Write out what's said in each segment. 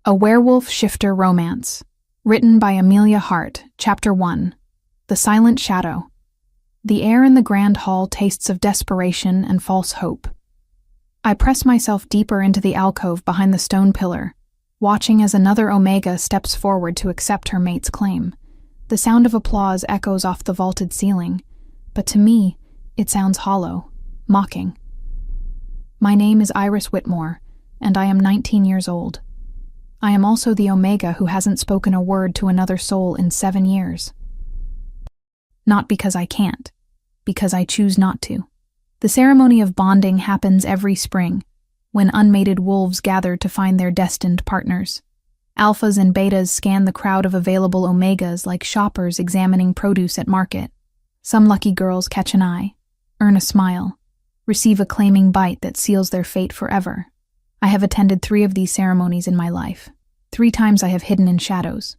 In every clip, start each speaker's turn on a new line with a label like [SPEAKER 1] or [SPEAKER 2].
[SPEAKER 1] A Werewolf Shifter Romance, written by Amelia Hart, Chapter 1, The Silent Shadow. The air in the grand hall tastes of desperation and false hope. I press myself deeper into the alcove behind the stone pillar, watching as another Omega steps forward to accept her mate's claim. The sound of applause echoes off the vaulted ceiling, but to me, it sounds hollow, mocking. My name is Iris Whitmore, and I am 19 years old. I am also the Omega who hasn't spoken a word to another soul in 7 years. Not because I can't, because I choose not to. The ceremony of bonding happens every spring, when unmated wolves gather to find their destined partners. Alphas and betas scan the crowd of available Omegas like shoppers examining produce at market. Some lucky girls catch an eye, earn a smile, receive a claiming bite that seals their fate forever. I have attended 3 of these ceremonies in my life. 3 times I have hidden in shadows,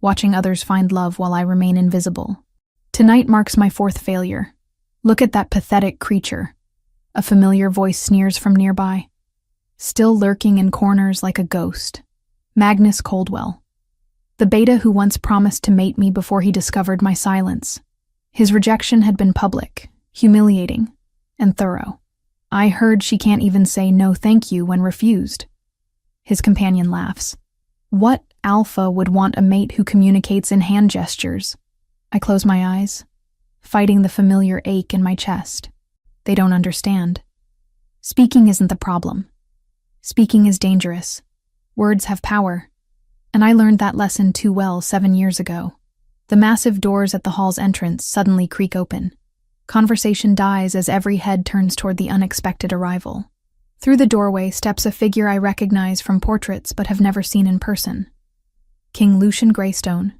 [SPEAKER 1] watching others find love while I remain invisible. Tonight marks my 4th failure. Look at that pathetic creature. A familiar voice sneers from nearby. Still lurking in corners like a ghost. Magnus Coldwell. The beta who once promised to mate me before he discovered my silence. His rejection had been public, humiliating, and thorough. I heard she can't even say no thank you when refused. His companion laughs. What alpha would want a mate who communicates in hand gestures? I close my eyes, fighting the familiar ache in my chest. They don't understand. Speaking isn't the problem. Speaking is dangerous. Words have power. And I learned that lesson too well 7 years ago. The massive doors at the hall's entrance suddenly creak open. Conversation dies as every head turns toward the unexpected arrival. Through the doorway steps a figure I recognize from portraits but have never seen in person. King Lucian Greystone.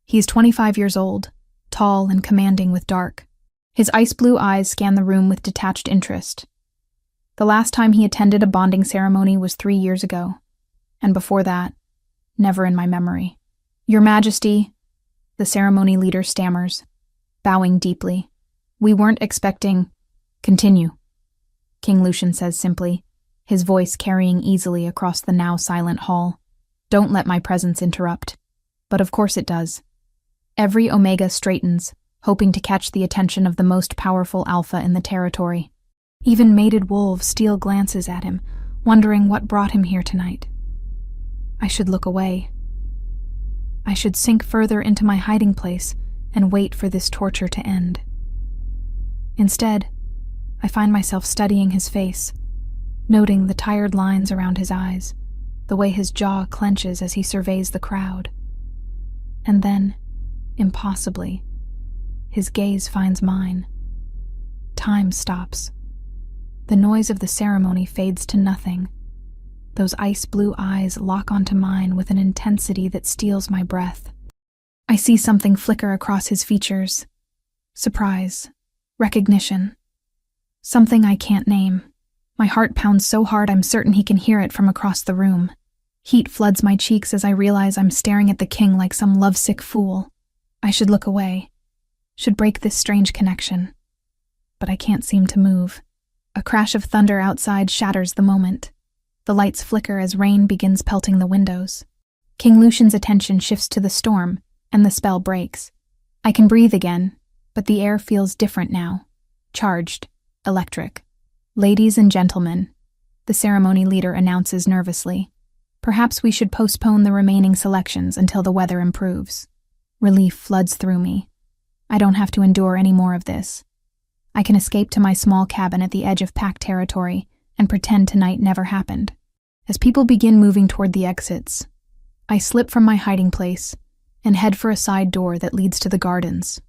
[SPEAKER 1] He is 25 years old, tall and commanding with dark. His ice-blue eyes scan the room with detached interest. The last time he attended a bonding ceremony was 3 years ago, and before that, never in my memory. Your Majesty, the ceremony leader stammers, bowing deeply. We weren't expecting... Continue, King Lucian says simply, his voice carrying easily across the now silent hall. Don't let my presence interrupt. But of course it does. Every Omega straightens, hoping to catch the attention of the most powerful alpha in the territory. Even mated wolves steal glances at him, wondering what brought him here tonight. I should look away. I should sink further into my hiding place and wait for this torture to end. Instead, I find myself studying his face, noting the tired lines around his eyes, the way his jaw clenches as he surveys the crowd. And then, impossibly, his gaze finds mine. Time stops. The noise of the ceremony fades to nothing. Those ice-blue eyes lock onto mine with an intensity that steals my breath. I see something flicker across his features. Surprise. Recognition. Something I can't name. My heart pounds so hard I'm certain he can hear it from across the room. Heat floods my cheeks as I realize I'm staring at the king like some lovesick fool. I should look away. Should break this strange connection. But I can't seem to move. A crash of thunder outside shatters the moment. The lights flicker as rain begins pelting the windows. King Lucian's attention shifts to the storm, and the spell breaks. I can breathe again, but the air feels different now. Charged. Electric. Ladies and gentlemen, the ceremony leader announces nervously. Perhaps we should postpone the remaining selections until the weather improves. Relief floods through me. I don't have to endure any more of this. I can escape to my small cabin at the edge of packed territory and pretend tonight never happened. As people begin moving toward the exits, I slip from my hiding place and head for a side door that leads to the gardens.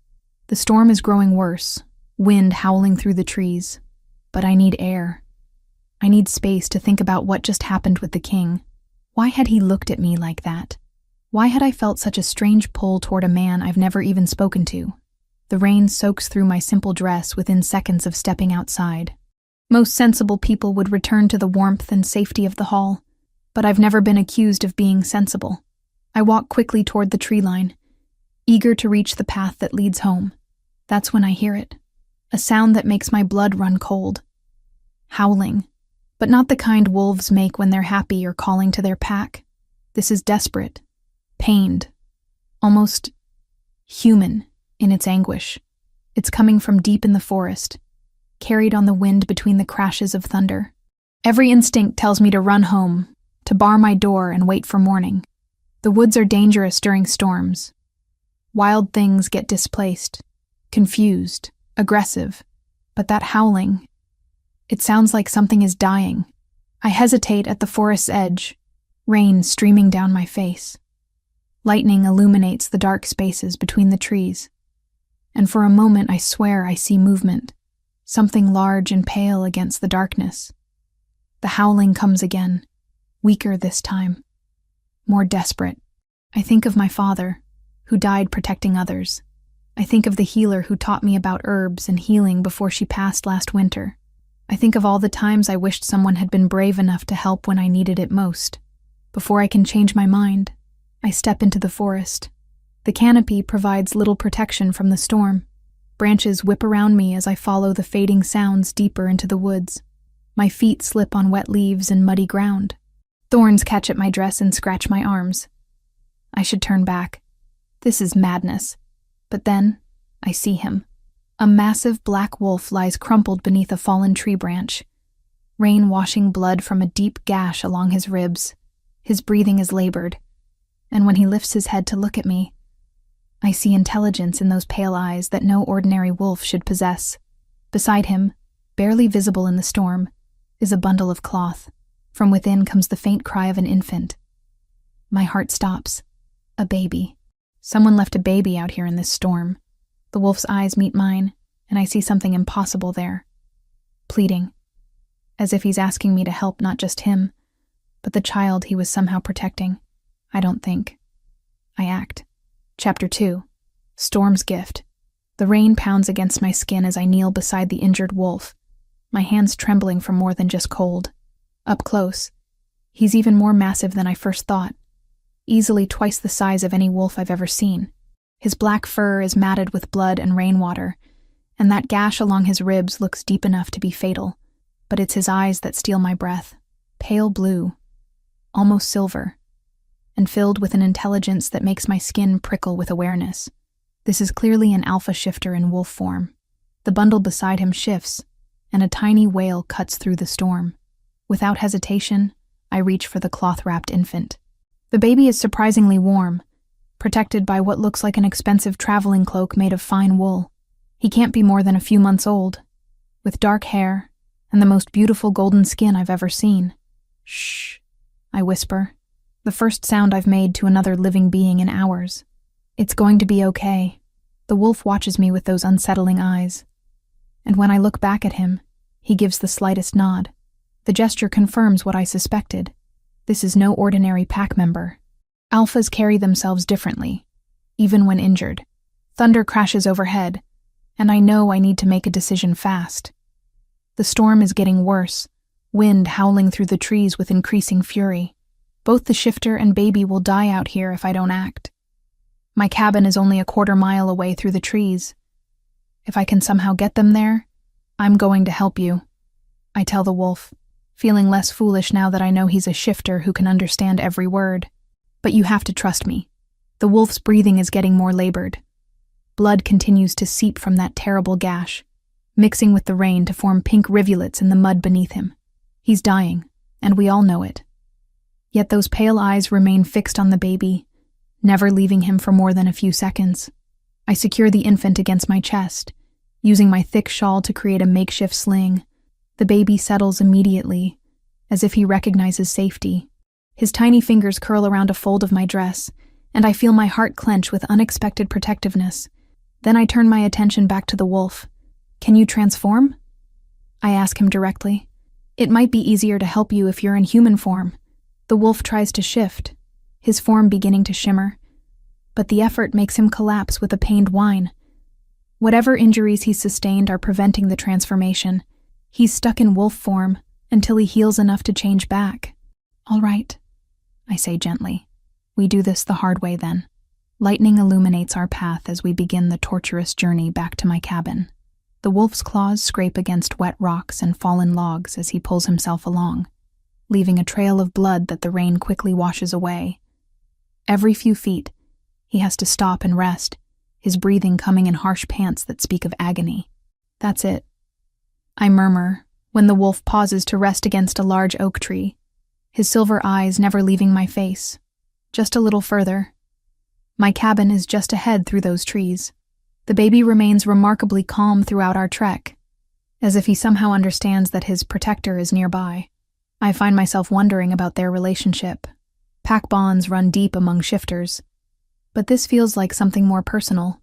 [SPEAKER 1] The storm is growing worse, wind howling through the trees, but I need air. I need space to think about what just happened with the king. Why had he looked at me like that? Why had I felt such a strange pull toward a man I've never even spoken to? The rain soaks through my simple dress within seconds of stepping outside. Most sensible people would return to the warmth and safety of the hall, but I've never been accused of being sensible. I walk quickly toward the tree line, eager to reach the path that leads home. That's when I hear it. A sound that makes my blood run cold. Howling, but not the kind wolves make when they're happy or calling to their pack. This is desperate, pained, almost human in its anguish. It's coming from deep in the forest, carried on the wind between the crashes of thunder. Every instinct tells me to run home, to bar my door and wait for morning. The woods are dangerous during storms. Wild things get displaced, confused, aggressive, but that howling, it sounds like something is dying. I hesitate at the forest's edge, rain streaming down my face. Lightning illuminates the dark spaces between the trees, and for a moment I swear I see movement, something large and pale against the darkness. The howling comes again, weaker this time, more desperate. I think of my father, who died protecting others. I think of the healer who taught me about herbs and healing before she passed last winter. I think of all the times I wished someone had been brave enough to help when I needed it most. Before I can change my mind, I step into the forest. The canopy provides little protection from the storm. Branches whip around me as I follow the fading sounds deeper into the woods. My feet slip on wet leaves and muddy ground. Thorns catch at my dress and scratch my arms. I should turn back. This is madness. But then, I see him. A massive black wolf lies crumpled beneath a fallen tree branch, rain washing blood from a deep gash along his ribs. His breathing is labored, and when he lifts his head to look at me, I see intelligence in those pale eyes that no ordinary wolf should possess. Beside him, barely visible in the storm, is a bundle of cloth. From within comes the faint cry of an infant. My heart stops. A baby. Someone left a baby out here in this storm. The wolf's eyes meet mine, and I see something impossible there. Pleading. As if he's asking me to help not just him, but the child he was somehow protecting. I don't think. I act. Chapter 2. Storm's Gift. The rain pounds against my skin as I kneel beside the injured wolf, my hands trembling from more than just cold. Up close, he's even more massive than I first thought, easily twice the size of any wolf I've ever seen. His black fur is matted with blood and rainwater, and that gash along his ribs looks deep enough to be fatal. But it's his eyes that steal my breath, pale blue, almost silver, and filled with an intelligence that makes my skin prickle with awareness. This is clearly an alpha shifter in wolf form. The bundle beside him shifts, and a tiny wail cuts through the storm. Without hesitation, I reach for the cloth-wrapped infant. The baby is surprisingly warm, protected by what looks like an expensive traveling cloak made of fine wool. He can't be more than a few months old, with dark hair and the most beautiful golden skin I've ever seen. Shh, I whisper, the first sound I've made to another living being in hours. It's going to be okay. The wolf watches me with those unsettling eyes, and when I look back at him, he gives the slightest nod. The gesture confirms what I suspected. This is no ordinary pack member. Alphas carry themselves differently, even when injured. Thunder crashes overhead, and I know I need to make a decision fast. The storm is getting worse, wind howling through the trees with increasing fury. Both the shifter and baby will die out here if I don't act. My cabin is only a quarter mile away through the trees. If I can somehow get them there, I'm going to help you, I tell the wolf, feeling less foolish now that I know he's a shifter who can understand every word. But you have to trust me. The wolf's breathing is getting more labored. Blood continues to seep from that terrible gash, mixing with the rain to form pink rivulets in the mud beneath him. He's dying, and we all know it. Yet those pale eyes remain fixed on the baby, never leaving him for more than a few seconds. I secure the infant against my chest, using my thick shawl to create a makeshift sling. The baby settles immediately, as if he recognizes safety. His tiny fingers curl around a fold of my dress, and I feel my heart clench with unexpected protectiveness. Then I turn my attention back to the wolf. Can you transform? I ask him directly. It might be easier to help you if you're in human form. The wolf tries to shift, his form beginning to shimmer, but the effort makes him collapse with a pained whine. Whatever injuries he's sustained are preventing the transformation. He's stuck in wolf form until he heals enough to change back. All right, I say gently. We do this the hard way then. Lightning illuminates our path as we begin the torturous journey back to my cabin. The wolf's claws scrape against wet rocks and fallen logs as he pulls himself along, leaving a trail of blood that the rain quickly washes away. Every few feet, he has to stop and rest, his breathing coming in harsh pants that speak of agony. That's it, I murmur, when the wolf pauses to rest against a large oak tree, his silver eyes never leaving my face. Just a little further. My cabin is just ahead through those trees. The baby remains remarkably calm throughout our trek, as if he somehow understands that his protector is nearby. I find myself wondering about their relationship. Pack bonds run deep among shifters, but this feels like something more personal.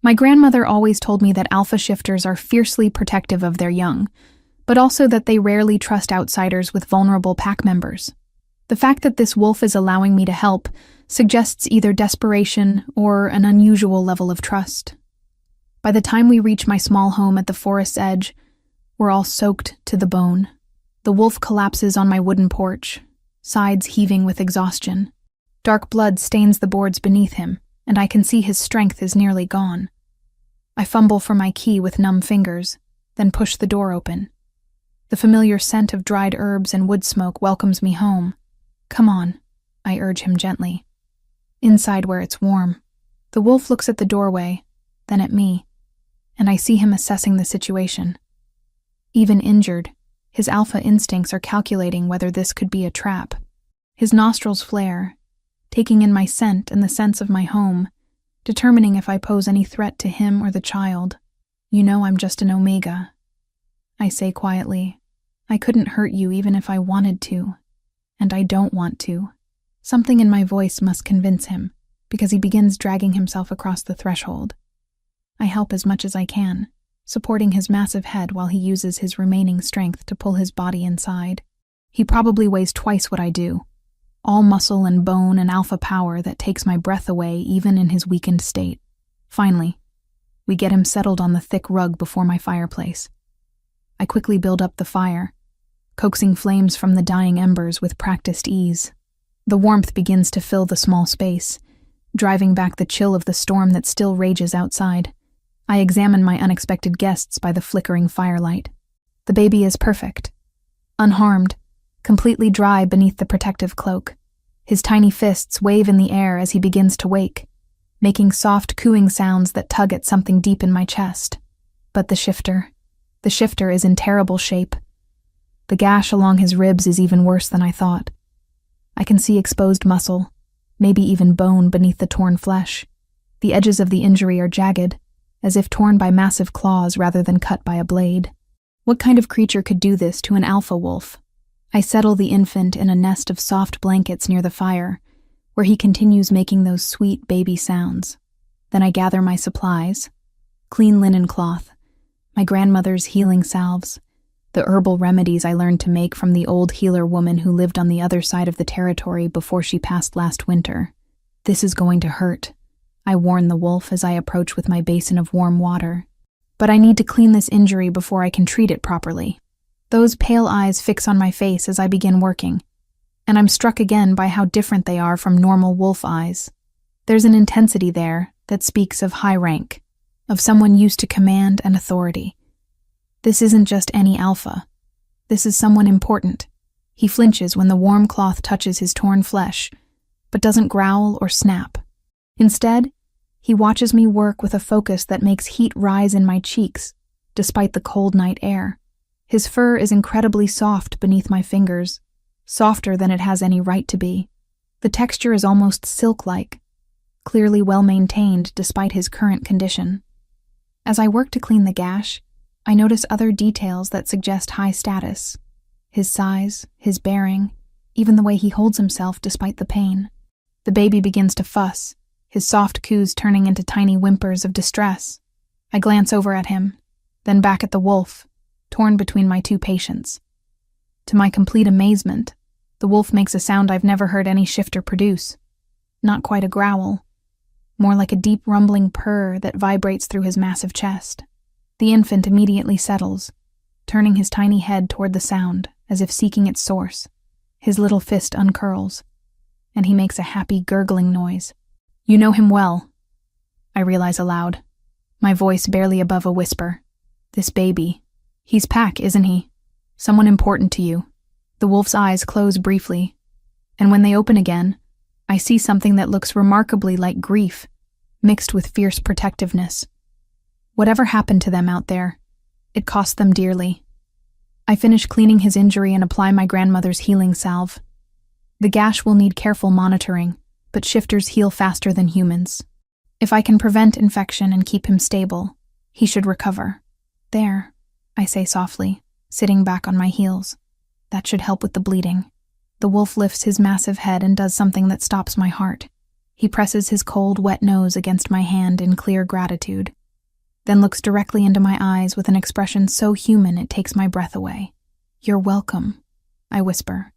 [SPEAKER 1] My grandmother always told me that alpha shifters are fiercely protective of their young, but also that they rarely trust outsiders with vulnerable pack members. The fact that this wolf is allowing me to help suggests either desperation or an unusual level of trust. By the time we reach my small home at the forest's edge, we're all soaked to the bone. The wolf collapses on my wooden porch, sides heaving with exhaustion. Dark blood stains the boards beneath him, and I can see his strength is nearly gone. I fumble for my key with numb fingers, then push the door open. The familiar scent of dried herbs and wood smoke welcomes me home. Come on, I urge him gently. Inside where it's warm. The wolf looks at the doorway, then at me, and I see him assessing the situation. Even injured, his alpha instincts are calculating whether this could be a trap. His nostrils flare, taking in my scent and the sense of my home, determining if I pose any threat to him or the child. You know I'm just an omega, I say quietly. I couldn't hurt you even if I wanted to, and I don't want to. Something in my voice must convince him, because he begins dragging himself across the threshold. I help as much as I can, supporting his massive head while he uses his remaining strength to pull his body inside. He probably weighs twice what I do, all muscle and bone and alpha power that takes my breath away even in his weakened state. Finally, we get him settled on the thick rug before my fireplace. I quickly build up the fire, coaxing flames from the dying embers with practiced ease. The warmth begins to fill the small space, driving back the chill of the storm that still rages outside. I examine my unexpected guests by the flickering firelight. The baby is perfect, unharmed, completely dry beneath the protective cloak. His tiny fists wave in the air as he begins to wake, making soft cooing sounds that tug at something deep in my chest. But the shifter is in terrible shape. The gash along his ribs is even worse than I thought. I can see exposed muscle, maybe even bone beneath the torn flesh. The edges of the injury are jagged, as if torn by massive claws rather than cut by a blade. What kind of creature could do this to an alpha wolf? I settle the infant in a nest of soft blankets near the fire, where he continues making those sweet baby sounds. Then I gather my supplies: clean linen cloth, my grandmother's healing salves, the herbal remedies I learned to make from the old healer woman who lived on the other side of the territory before she passed last winter. This is going to hurt, I warn the wolf as I approach with my basin of warm water. But I need to clean this injury before I can treat it properly. Those pale eyes fix on my face as I begin working, and I'm struck again by how different they are from normal wolf eyes. There's an intensity there that speaks of high rank, of someone used to command and authority. This isn't just any alpha. This is someone important. He flinches when the warm cloth touches his torn flesh, but doesn't growl or snap. Instead, he watches me work with a focus that makes heat rise in my cheeks, despite the cold night air. His fur is incredibly soft beneath my fingers, softer than it has any right to be. The texture is almost silk-like, clearly well-maintained despite his current condition. As I work to clean the gash, I notice other details that suggest high status. His size, his bearing, even the way he holds himself despite the pain. The baby begins to fuss, his soft coos turning into tiny whimpers of distress. I glance over at him, then back at the wolf, torn between my two patients. To my complete amazement, the wolf makes a sound I've never heard any shifter produce. Not quite a growl, more like a deep rumbling purr that vibrates through his massive chest. The infant immediately settles, turning his tiny head toward the sound, as if seeking its source. His little fist uncurls, and he makes a happy gurgling noise. You know him well, I realize aloud, my voice barely above a whisper. This baby. He's Pack, isn't he? Someone important to you. The wolf's eyes close briefly, and when they open again, I see something that looks remarkably like grief, mixed with fierce protectiveness. Whatever happened to them out there, it cost them dearly. I finish cleaning his injury and apply my grandmother's healing salve. The gash will need careful monitoring, but shifters heal faster than humans. If I can prevent infection and keep him stable, he should recover. There, I say softly, sitting back on my heels. That should help with the bleeding. The wolf lifts his massive head and does something that stops my heart. He presses his cold, wet nose against my hand in clear gratitude, then looks directly into my eyes with an expression so human it takes my breath away. "You're welcome," I whisper.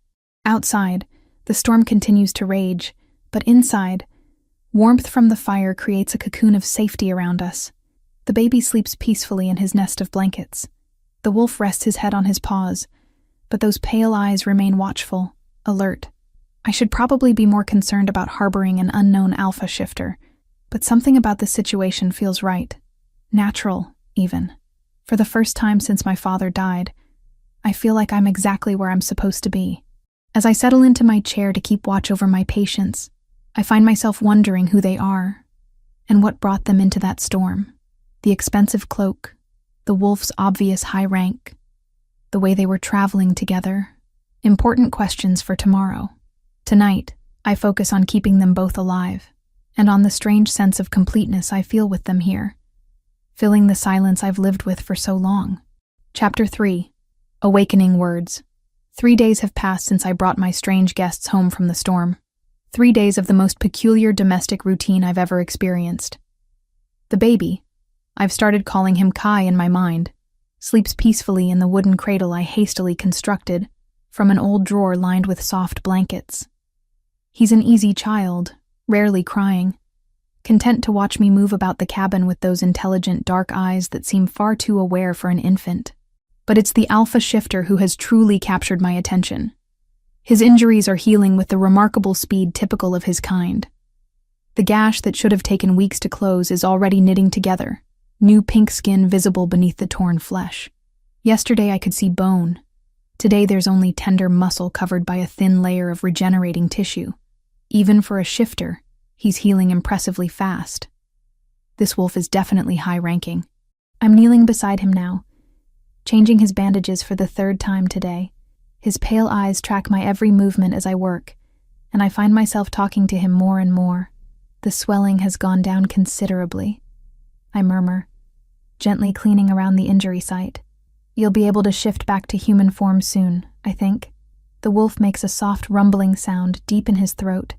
[SPEAKER 1] Outside, the storm continues to rage, but inside, warmth from the fire creates a cocoon of safety around us. The baby sleeps peacefully in his nest of blankets. The wolf rests his head on his paws, but those pale eyes remain watchful, alert. I should probably be more concerned about harboring an unknown alpha shifter, but something about the situation feels right. Natural, even. For the first time since my father died, I feel like I'm exactly where I'm supposed to be. As I settle into my chair to keep watch over my patients, I find myself wondering who they are and what brought them into that storm. The expensive cloak, the wolf's obvious high rank, the way they were traveling together. Important questions for tomorrow. Tonight, I focus on keeping them both alive, and on the strange sense of completeness I feel with them here, filling the silence I've lived with for so long. Chapter 3. Awakening Words. 3 days have passed since I brought my strange guests home from the storm. 3 days of the most peculiar domestic routine I've ever experienced. The baby, I've started calling him Kai in my mind, sleeps peacefully in the wooden cradle I hastily constructed from an old drawer lined with soft blankets. He's an easy child, rarely crying, content to watch me move about the cabin with those intelligent dark eyes that seem far too aware for an infant. But it's the alpha shifter who has truly captured my attention. His injuries are healing with the remarkable speed typical of his kind. The gash that should have taken weeks to close is already knitting together, new pink skin visible beneath the torn flesh. Yesterday I could see bone. Today there's only tender muscle covered by a thin layer of regenerating tissue. Even for a shifter, he's healing impressively fast. This wolf is definitely high-ranking. I'm kneeling beside him now, changing his bandages for the 3rd time today. His pale eyes track my every movement as I work, and I find myself talking to him more and more. The swelling has gone down considerably, I murmur, gently cleaning around the injury site. You'll be able to shift back to human form soon, I think. The wolf makes a soft rumbling sound deep in his throat.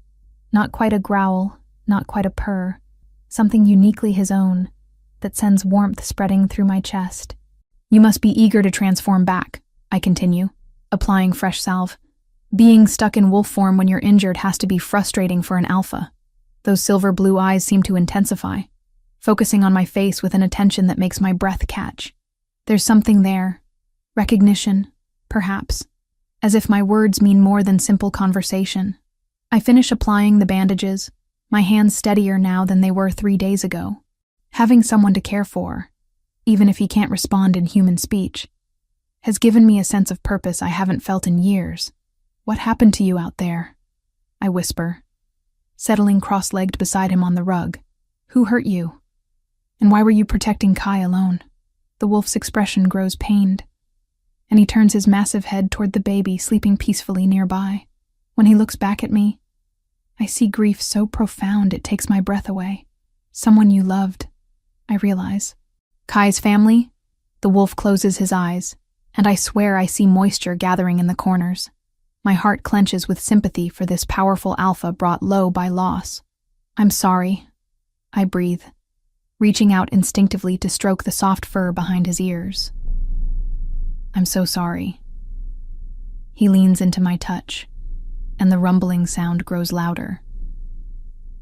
[SPEAKER 1] Not quite a growl, not quite a purr. Something uniquely his own, that sends warmth spreading through my chest. You must be eager to transform back, I continue, applying fresh salve. Being stuck in wolf form when you're injured has to be frustrating for an alpha. Those silver blue eyes seem to intensify, focusing on my face with an attention that makes my breath catch. There's something there. Recognition, perhaps, as if my words mean more than simple conversation. I finish applying the bandages, my hands steadier now than they were 3 days ago. Having someone to care for, even if he can't respond in human speech, has given me a sense of purpose I haven't felt in years. What happened to you out there? I whisper, settling cross-legged beside him on the rug. Who hurt you? And why were you protecting Kai alone? The wolf's expression grows pained, and he turns his massive head toward the baby sleeping peacefully nearby. When he looks back at me, I see grief so profound it takes my breath away. Someone you loved, I realize. Kai's family? The wolf closes his eyes, and I swear I see moisture gathering in the corners. My heart clenches with sympathy for this powerful alpha brought low by loss. I'm sorry, I breathe, reaching out instinctively to stroke the soft fur behind his ears. I'm so sorry. He leans into my touch, and the rumbling sound grows louder.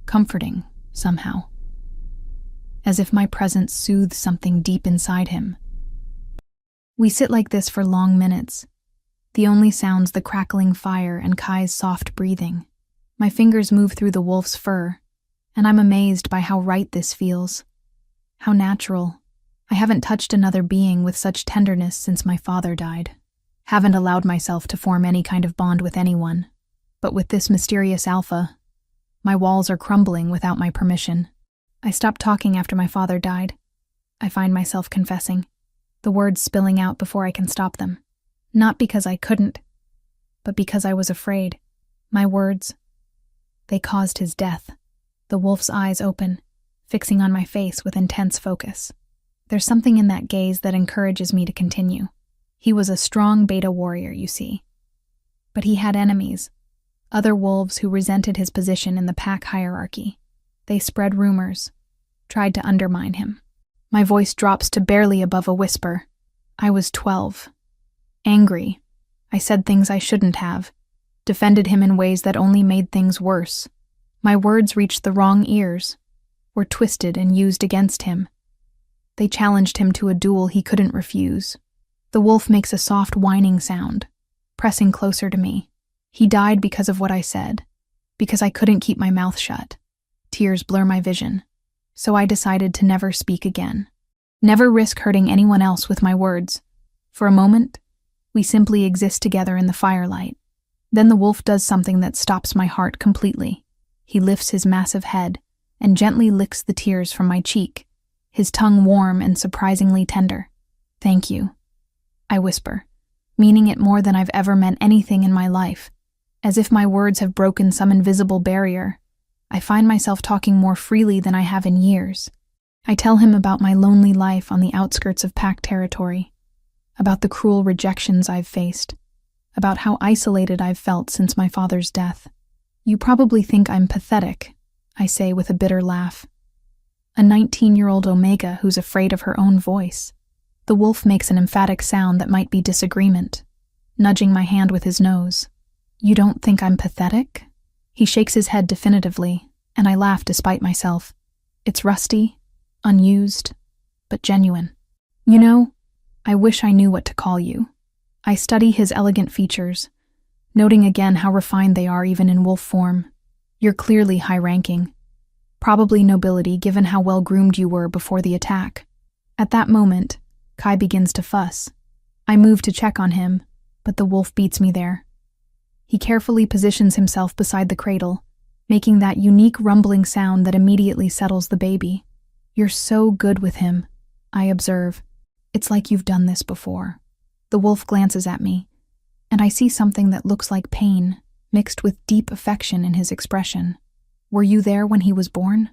[SPEAKER 1] Comforting, somehow. As if my presence soothes something deep inside him. We sit like this for long minutes, the only sounds the crackling fire and Kai's soft breathing. My fingers move through the wolf's fur, and I'm amazed by how right this feels. How natural. I haven't touched another being with such tenderness since my father died. Haven't allowed myself to form any kind of bond with anyone. But with this mysterious alpha, My walls are crumbling without my permission. I stopped talking after my father died. I find myself confessing, the words spilling out before I can stop them. Not because I couldn't, but because I was afraid. My words, they caused his death. The wolf's eyes open, fixing on my face with intense focus. There's something in that gaze that encourages me to continue. He was a strong beta warrior, you see. But he had enemies, other wolves who resented his position in the pack hierarchy. They spread rumors, tried to undermine him. My voice drops to barely above a whisper. I was 12. Angry. I said things I shouldn't have, defended him in ways that only made things worse. My words reached the wrong ears, were twisted and used against him. They challenged him to a duel he couldn't refuse. The wolf makes a soft whining sound, pressing closer to me. He died because of what I said, because I couldn't keep my mouth shut. Tears blur my vision, so I decided to never speak again. Never risk hurting anyone else with my words. For a moment, we simply exist together in the firelight. Then the wolf does something that stops my heart completely. He lifts his massive head and gently licks the tears from my cheek, his tongue warm and surprisingly tender. "Thank you," I whisper, meaning it more than I've ever meant anything in my life. As if my words have broken some invisible barrier, I find myself talking more freely than I have in years. I tell him about my lonely life on the outskirts of pack territory, about the cruel rejections I've faced, about how isolated I've felt since my father's death. "You probably think I'm pathetic," I say with a bitter laugh. A 19-year-old Omega who's afraid of her own voice. The wolf makes an emphatic sound that might be disagreement, nudging my hand with his nose. "You don't think I'm pathetic?" He shakes his head definitively, and I laugh despite myself. It's rusty, unused, but genuine. "You know, I wish I knew what to call you." I study his elegant features, noting again how refined they are even in wolf form. "You're clearly high-ranking. Probably nobility given how well-groomed you were before the attack." At that moment, Kai begins to fuss. I move to check on him, but the wolf beats me there. He carefully positions himself beside the cradle, making that unique rumbling sound that immediately settles the baby. "You're so good with him," I observe. "It's like you've done this before." The wolf glances at me, and I see something that looks like pain, mixed with deep affection in his expression. "Were you there when he was born?"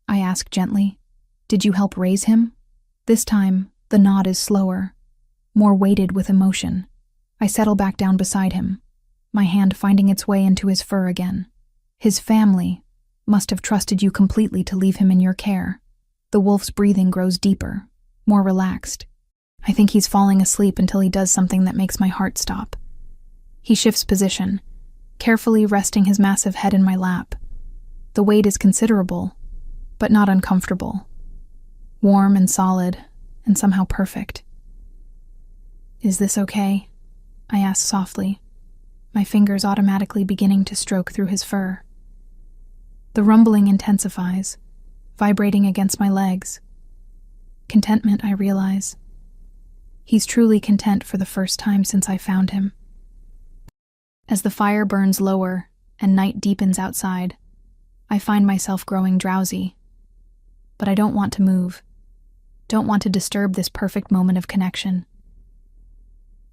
[SPEAKER 1] I ask gently. "Did you help raise him?" This time, the nod is slower, more weighted with emotion. I settle back down beside him, my hand finding its way into his fur again. "His family must have trusted you completely to leave him in your care." The wolf's breathing grows deeper, more relaxed. I think he's falling asleep until he does something that makes my heart stop. He shifts position, carefully resting his massive head in my lap. The weight is considerable, but not uncomfortable. Warm and solid, and somehow perfect. "Is this okay?" I ask softly, my fingers automatically beginning to stroke through his fur. The rumbling intensifies, vibrating against my legs. Contentment, I realize. He's truly content for the first time since I found him. As the fire burns lower and night deepens outside, I find myself growing drowsy. But I don't want to move, don't want to disturb this perfect moment of connection.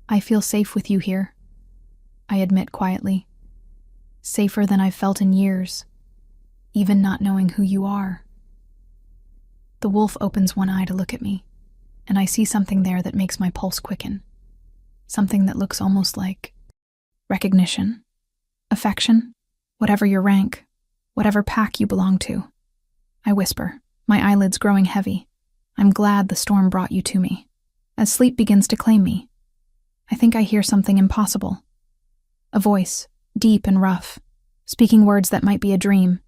[SPEAKER 1] "I feel safe with you here," I admit quietly. "Safer than I've felt in years, even not knowing who you are." The wolf opens one eye to look at me, and I see something there that makes my pulse quicken. Something that looks almost like recognition, affection, whatever your rank, whatever pack you belong to. I whisper, my eyelids growing heavy. "I'm glad the storm brought you to me." As sleep begins to claim me, I think I hear something impossible. A voice, deep and rough, speaking words that might be a dream.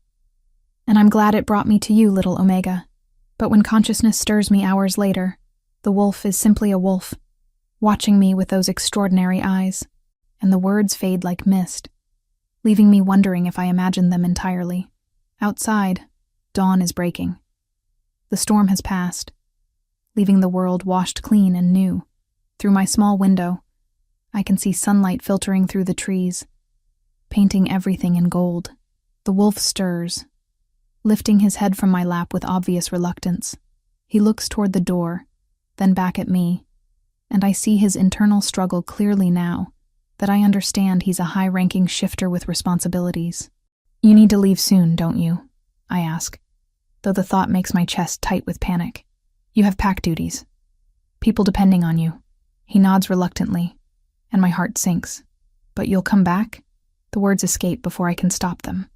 [SPEAKER 1] "And I'm glad it brought me to you, little Omega." But when consciousness stirs me hours later, the wolf is simply a wolf, watching me with those extraordinary eyes, and the words fade like mist, leaving me wondering if I imagined them entirely. Outside, dawn is breaking. The storm has passed, leaving the world washed clean and new. Through my small window, I can see sunlight filtering through the trees, painting everything in gold. The wolf stirs, lifting his head from my lap with obvious reluctance. He looks toward the door, then back at me, and I see his internal struggle clearly now that I understand he's a high-ranking shifter with responsibilities. "You need to leave soon, don't you?" I ask, though the thought makes my chest tight with panic. "You have pack duties. People depending on you." He nods reluctantly, and my heart sinks. "But you'll come back?" The words escape before I can stop them.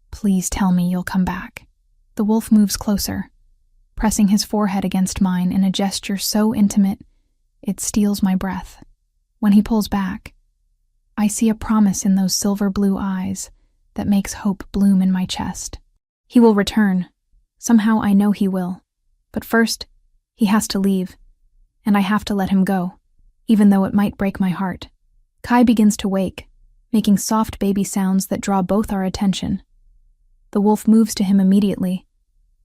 [SPEAKER 1] "Please tell me you'll come back." The wolf moves closer, pressing his forehead against mine in a gesture so intimate it steals my breath. When he pulls back, I see a promise in those silver blue eyes that makes hope bloom in my chest. He will return. Somehow I know he will. But first, he has to leave, and I have to let him go, even though it might break my heart. Kai begins to wake, making soft baby sounds that draw both our attention. The wolf moves to him immediately,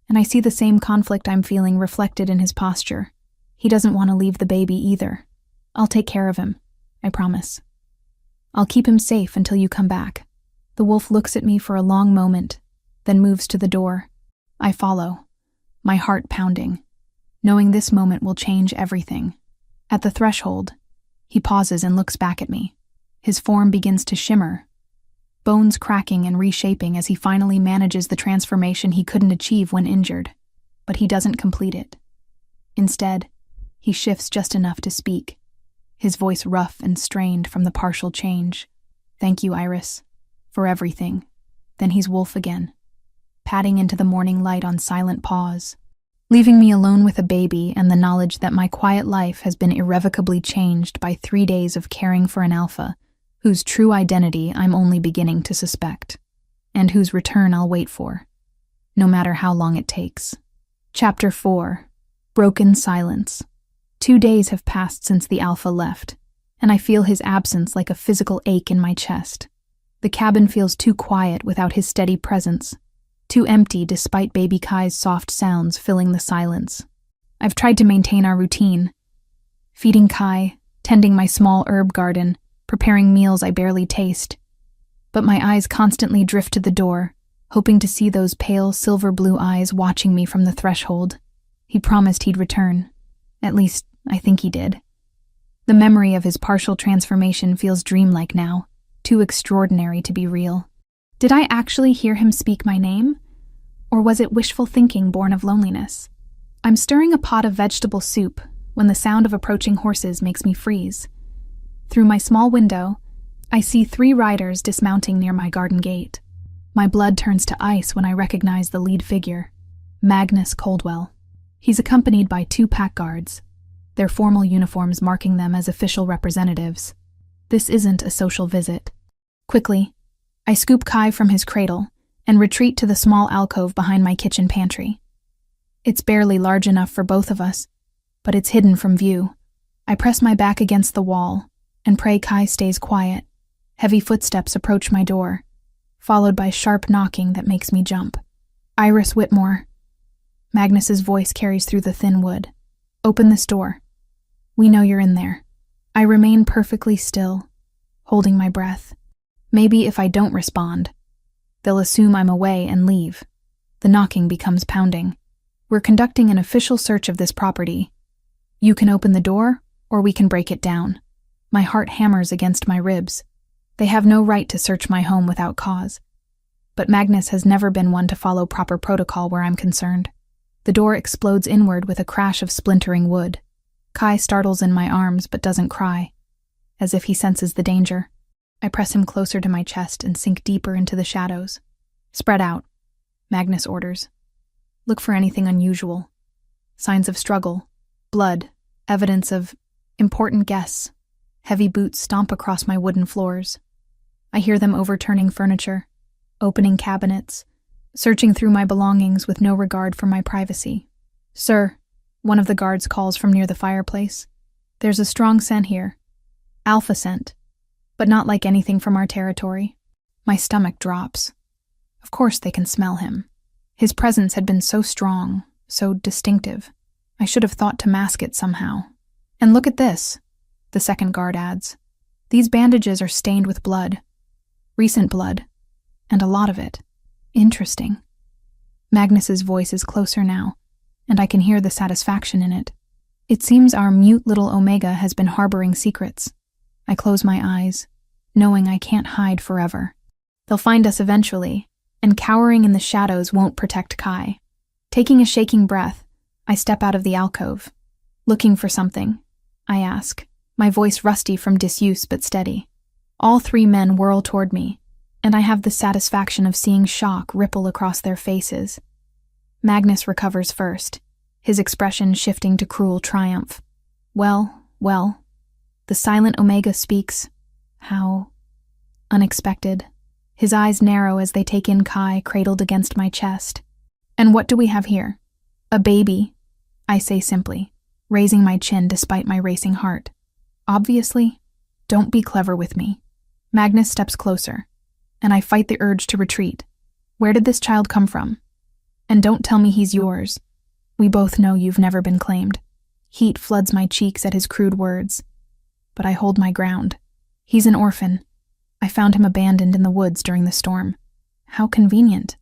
[SPEAKER 1] and I see the same conflict I'm feeling reflected in his posture. He doesn't want to leave the baby either. "I'll take care of him, I promise. I'll keep him safe until you come back." The wolf looks at me for a long moment, then moves to the door. I follow, my heart pounding, knowing this moment will change everything. At the threshold, he pauses and looks back at me. His form begins to shimmer, bones cracking and reshaping as he finally manages the transformation he couldn't achieve when injured. But he doesn't complete it. Instead, he shifts just enough to speak, his voice rough and strained from the partial change. "Thank you, Iris, for everything." Then he's wolf again, padding into the morning light on silent pause, leaving me alone with a baby and the knowledge that my quiet life has been irrevocably changed by 3 days of caring for an alpha whose true identity I'm only beginning to suspect, and whose return I'll wait for, no matter how long it takes. Chapter 4. Broken Silence. 2 days have passed since the alpha left, and I feel his absence like a physical ache in my chest. The cabin feels too quiet without his steady presence, too empty despite baby Kai's soft sounds filling the silence. I've tried to maintain our routine, feeding Kai, tending my small herb garden, preparing meals I barely taste, but my eyes constantly drift to the door, hoping to see those pale silver blue eyes watching me from the threshold. He promised he'd return. At least, I think he did. The memory of his partial transformation feels dreamlike now, too extraordinary to be real. Did I actually hear him speak my name? Or was it wishful thinking born of loneliness? I'm stirring a pot of vegetable soup when the sound of approaching horses makes me freeze. Through my small window, I see 3 riders dismounting near my garden gate. My blood turns to ice when I recognize the lead figure, Magnus Coldwell. He's accompanied by 2 pack guards, their formal uniforms marking them as official representatives. This isn't a social visit. Quickly, I scoop Kai from his cradle and retreat to the small alcove behind my kitchen pantry. It's barely large enough for both of us, but it's hidden from view. I press my back against the wall and pray Kai stays quiet. Heavy footsteps approach my door, followed by sharp knocking that makes me jump. "Iris Whitmore." Magnus's voice carries through the thin wood. "Open this door. We know you're in there." I remain perfectly still, holding my breath. Maybe if I don't respond, they'll assume I'm away and leave. The knocking becomes pounding. "We're conducting an official search of this property. You can open the door, or we can break it down." My heart hammers against my ribs. They have no right to search my home without cause. But Magnus has never been one to follow proper protocol where I'm concerned. The door explodes inward with a crash of splintering wood. Kai startles in my arms but doesn't cry, as if he senses the danger. I press him closer to my chest and sink deeper into the shadows. "Spread out," Magnus orders. "Look for anything unusual. Signs of struggle, blood, evidence of important guests." Heavy boots stomp across my wooden floors. I hear them overturning furniture, opening cabinets, searching through my belongings with no regard for my privacy. "Sir," one of the guards calls from near the fireplace. "There's a strong scent here. Alpha scent, but not like anything from our territory." My stomach drops. Of course they can smell him. His presence had been so strong, so distinctive. I should have thought to mask it somehow. "And look at this," the second guard adds. "These bandages are stained with blood. Recent blood, and a lot of it." Interesting. Magnus's voice is closer now, and I can hear the satisfaction in it. It seems our mute little Omega has been harboring secrets. I close my eyes, knowing I can't hide forever. They'll find us eventually, and cowering in the shadows won't protect Kai. Taking a shaking breath, I step out of the alcove. Looking for something, I ask, my voice rusty from disuse but steady. All three men whirl toward me, and I have the satisfaction of seeing shock ripple across their faces. Magnus recovers first, his expression shifting to cruel triumph. Well, the silent Omega speaks. How unexpected. His eyes narrow as they take in Kai cradled against my chest. And what do we have here? A baby, I say simply, raising my chin despite my racing heart. Obviously, don't be clever with me. Magnus steps closer, and I fight the urge to retreat. Where did this child come from? And don't tell me he's yours. We both know you've never been claimed. Heat floods my cheeks at his crude words. But I hold my ground. He's an orphan. I found him abandoned in the woods during the storm. How convenient.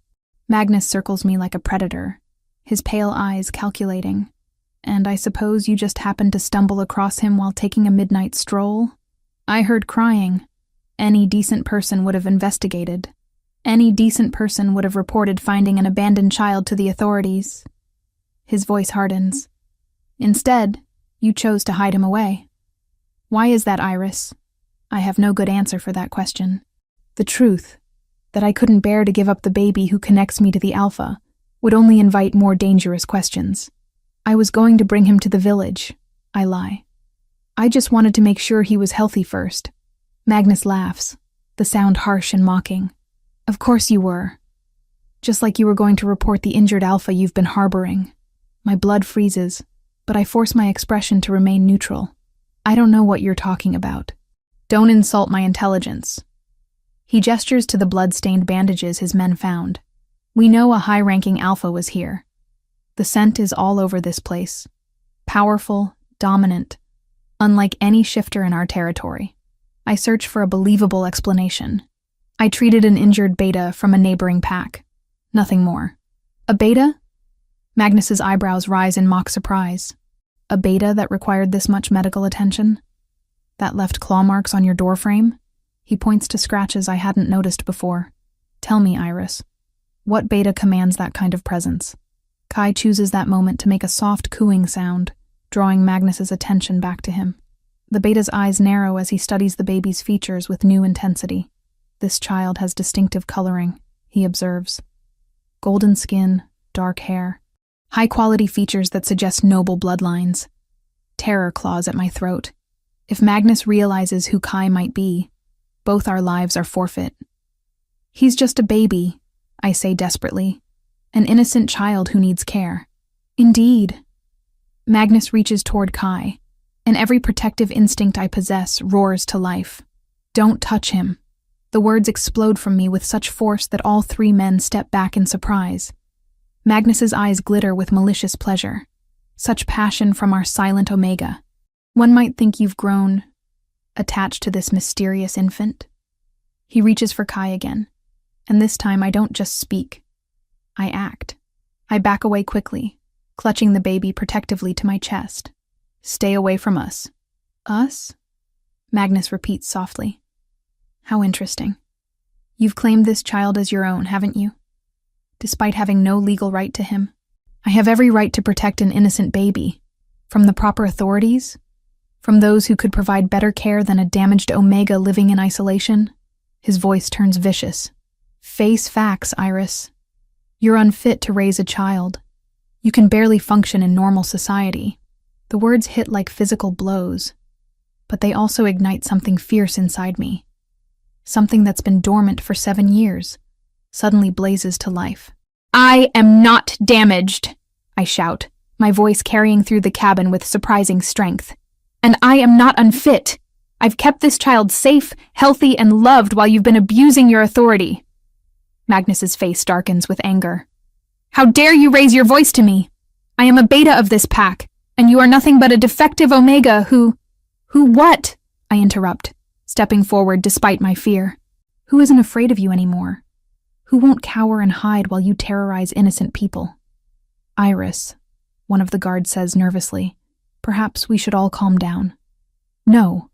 [SPEAKER 1] Magnus circles me like a predator, his pale eyes calculating. And I suppose you just happened to stumble across him while taking a midnight stroll? I heard crying. Any decent person would have investigated. Any decent person would have reported finding an abandoned child to the authorities. His voice hardens. Instead, you chose to hide him away. Why is that, Iris? I have no good answer for that question. The truth, that I couldn't bear to give up the baby who connects me to the Alpha, would only invite more dangerous questions. I was going to bring him to the village. I lie. I just wanted to make sure he was healthy first. Magnus laughs, the sound harsh and mocking. Of course you were. Just like you were going to report the injured Alpha you've been harboring. My blood freezes, but I force my expression to remain neutral. I don't know what you're talking about. Don't insult my intelligence. He gestures to the blood-stained bandages his men found. We know a high-ranking Alpha was here. The scent is all over this place. Powerful, dominant, unlike any shifter in our territory. I search for a believable explanation. I treated an injured beta from a neighboring pack. Nothing more. A beta? Magnus's eyebrows rise in mock surprise. A beta that required this much medical attention? That left claw marks on your doorframe? He points to scratches I hadn't noticed before. Tell me, Iris, what beta commands that kind of presence? Kai chooses that moment to make a soft cooing sound, drawing Magnus's attention back to him. The beta's eyes narrow as he studies the baby's features with new intensity. This child has distinctive coloring, he observes. Golden skin, dark hair. High-quality features that suggest noble bloodlines. Terror claws at my throat. If Magnus realizes who Kai might be, both our lives are forfeit. He's just a baby, I say desperately. An innocent child who needs care. Indeed. Magnus reaches toward Kai, and every protective instinct I possess roars to life. Don't touch him. The words explode from me with such force that all three men step back in surprise. Magnus's eyes glitter with malicious pleasure. Such passion from our silent Omega. One might think you've grown attached to this mysterious infant. He reaches for Kai again, and this time I don't just speak. I act. I back away quickly, clutching the baby protectively to my chest. Stay away from us. Us? Magnus repeats softly. How interesting. You've claimed this child as your own, haven't you? Despite having no legal right to him. I have every right to protect an innocent baby. From the proper authorities? From those who could provide better care than a damaged Omega living in isolation? His voice turns vicious. Face facts, Iris. You're unfit to raise a child. You can barely function in normal society. The words hit like physical blows, but they also ignite something fierce inside me. Something that's been dormant for 7 years suddenly blazes to life. I am not damaged, I shout, my voice carrying through the cabin with surprising strength. And I am not unfit. I've kept this child safe, healthy, and loved while you've been abusing your authority. Magnus's face darkens with anger. How dare you raise your voice to me? I am a beta of this pack, and you are nothing but a defective Omega who what? I interrupt, stepping forward despite my fear. Who isn't afraid of you anymore? Who won't cower and hide while you terrorize innocent people? Iris, one of the guards says nervously. Perhaps we should all calm down. No,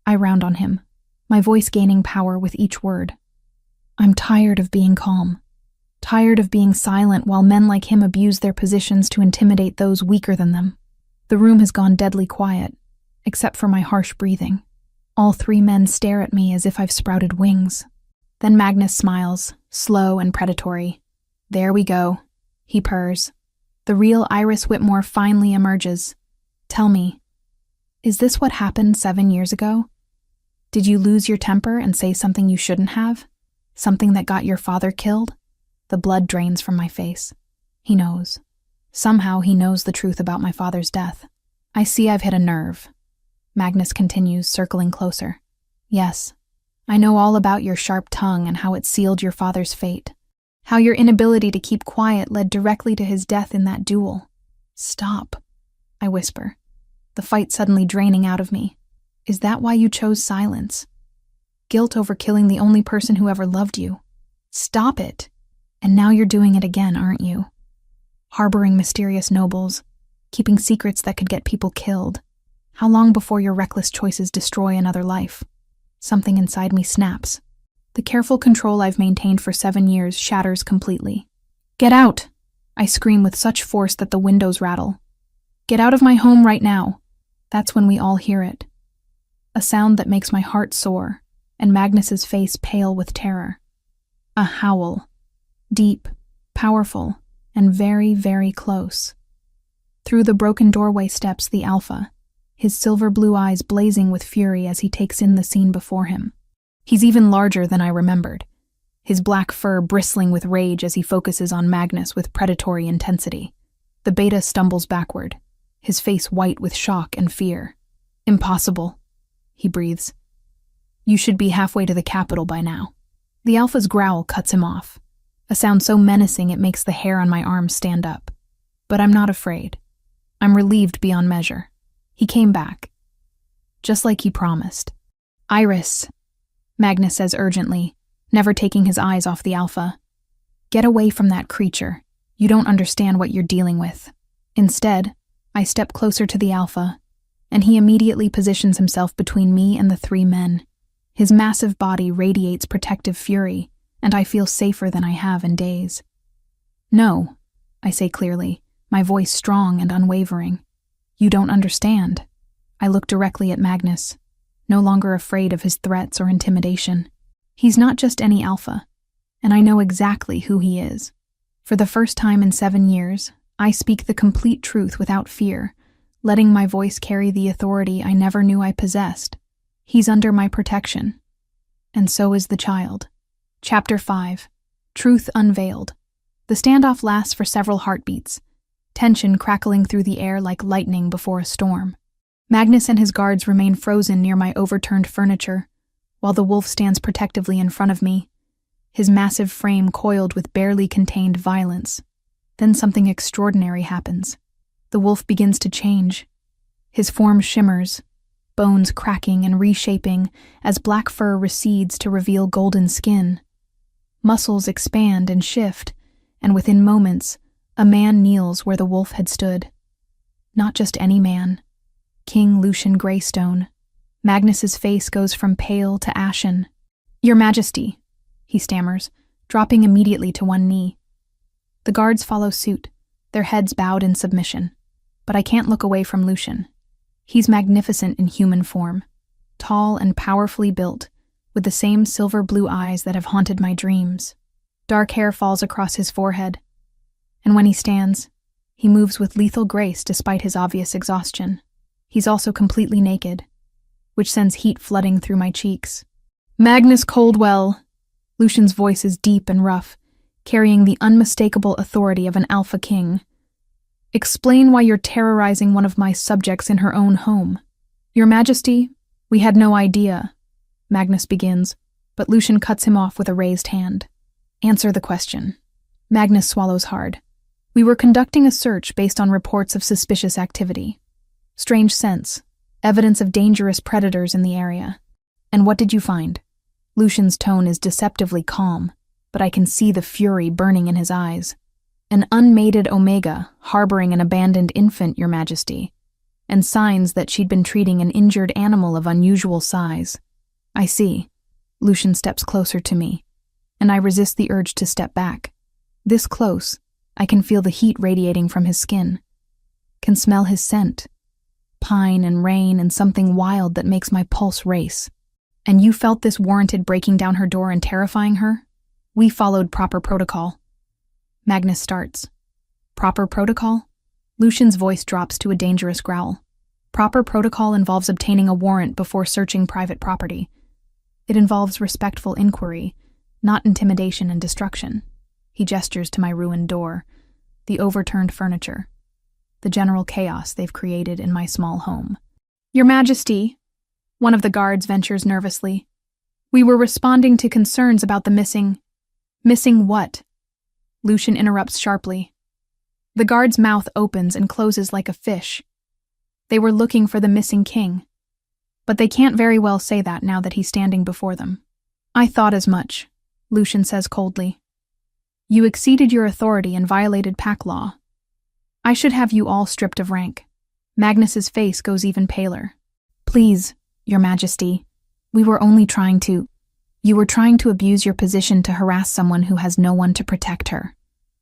[SPEAKER 1] I round on him, my voice gaining power with each word. I'm tired of being calm. Tired of being silent while men like him abuse their positions to intimidate those weaker than them. The room has gone deadly quiet, except for my harsh breathing. All three men stare at me as if I've sprouted wings. Then Magnus smiles, slow and predatory. There we go, he purrs. The real Iris Whitmore finally emerges. Tell me, is this what happened 7 years ago? Did you lose your temper and say something you shouldn't have? Something that got your father killed? The blood drains from my face. He knows. Somehow he knows the truth about my father's death. I see I've hit a nerve. Magnus continues, circling closer. Yes, I know all about your sharp tongue and how it sealed your father's fate. How your inability to keep quiet led directly to his death in that duel. Stop, I whisper, the fight suddenly draining out of me. Is that why you chose silence? Guilt over killing the only person who ever loved you. Stop it. And now you're doing it again, aren't you? Harboring mysterious nobles, keeping secrets that could get people killed. How long before your reckless choices destroy another life? Something inside me snaps. The careful control I've maintained for 7 years shatters completely. Get out! I scream with such force that the windows rattle. Get out of my home right now. That's when we all hear it. A sound that makes my heart soar, and Magnus's face pale with terror. A howl. Deep, powerful, and very, very close. Through the broken doorway steps the Alpha, his silver blue eyes blazing with fury as he takes in the scene before him. He's even larger than I remembered, his black fur bristling with rage as he focuses on Magnus with predatory intensity. The Beta stumbles backward, his face white with shock and fear. Impossible, he breathes. You should be halfway to the capital by now. The Alpha's growl cuts him off, a sound so menacing it makes the hair on my arms stand up. But I'm not afraid. I'm relieved beyond measure. He came back, just like he promised. Iris, Magnus says urgently, never taking his eyes off the Alpha. Get away from that creature. You don't understand what you're dealing with. Instead, I step closer to the Alpha, and he immediately positions himself between me and the three men. His massive body radiates protective fury, and I feel safer than I have in days. No, I say clearly, my voice strong and unwavering. You don't understand. I look directly at Magnus, no longer afraid of his threats or intimidation. He's not just any Alpha, and I know exactly who he is. For the first time in 7 years, I speak the complete truth without fear, letting my voice carry the authority I never knew I possessed. He's under my protection. And so is the child. Chapter 5. Truth Unveiled. The standoff lasts for several heartbeats, tension crackling through the air like lightning before a storm. Magnus and his guards remain frozen near my overturned furniture, while the wolf stands protectively in front of me, his massive frame coiled with barely contained violence. Then something extraordinary happens. The wolf begins to change. His form shimmers, bones cracking and reshaping as black fur recedes to reveal golden skin. Muscles expand and shift, and within moments, a man kneels where the wolf had stood. Not just any man. King Lucian Greystone. Magnus's face goes from pale to ashen. Your Majesty, he stammers, dropping immediately to one knee. The guards follow suit, their heads bowed in submission. But I can't look away from Lucian. He's magnificent in human form, tall and powerfully built, with the same silver blue eyes that have haunted my dreams. Dark hair falls across his forehead, and when he stands, he moves with lethal grace despite his obvious exhaustion. He's also completely naked, which sends heat flooding through my cheeks. Magnus Coldwell! Lucian's voice is deep and rough, carrying the unmistakable authority of an Alpha King. Explain why you're terrorizing one of my subjects in her own home. Your Majesty, we had no idea, Magnus begins, but Lucian cuts him off with a raised hand. Answer the question. Magnus swallows hard. We were conducting a search based on reports of suspicious activity. Strange scents, evidence of dangerous predators in the area. And what did you find? Lucian's tone is deceptively calm, but I can see the fury burning in his eyes. An unmated Omega harboring an abandoned infant, Your Majesty, and signs that she'd been treating an injured animal of unusual size. I see. Lucian steps closer to me, and I resist the urge to step back. This close, I can feel the heat radiating from his skin, can smell his scent, pine and rain and something wild that makes my pulse race. And you felt this warranted breaking down her door and terrifying her? We followed proper protocol. Magnus starts. Proper protocol? Lucian's voice drops to a dangerous growl. Proper protocol involves obtaining a warrant before searching private property. It involves respectful inquiry, not intimidation and destruction. He gestures to my ruined door, the overturned furniture, the general chaos they've created in my small home. Your Majesty, one of the guards ventures nervously. We were responding to concerns about the missing... Missing what? Lucian interrupts sharply. The guard's mouth opens and closes like a fish. They were looking for the missing king. But they can't very well say that now that he's standing before them. I thought as much, Lucian says coldly. You exceeded your authority and violated pack law. I should have you all stripped of rank. Magnus's face goes even paler. Please, Your Majesty, we were only trying to... You were trying to abuse your position to harass someone who has no one to protect her,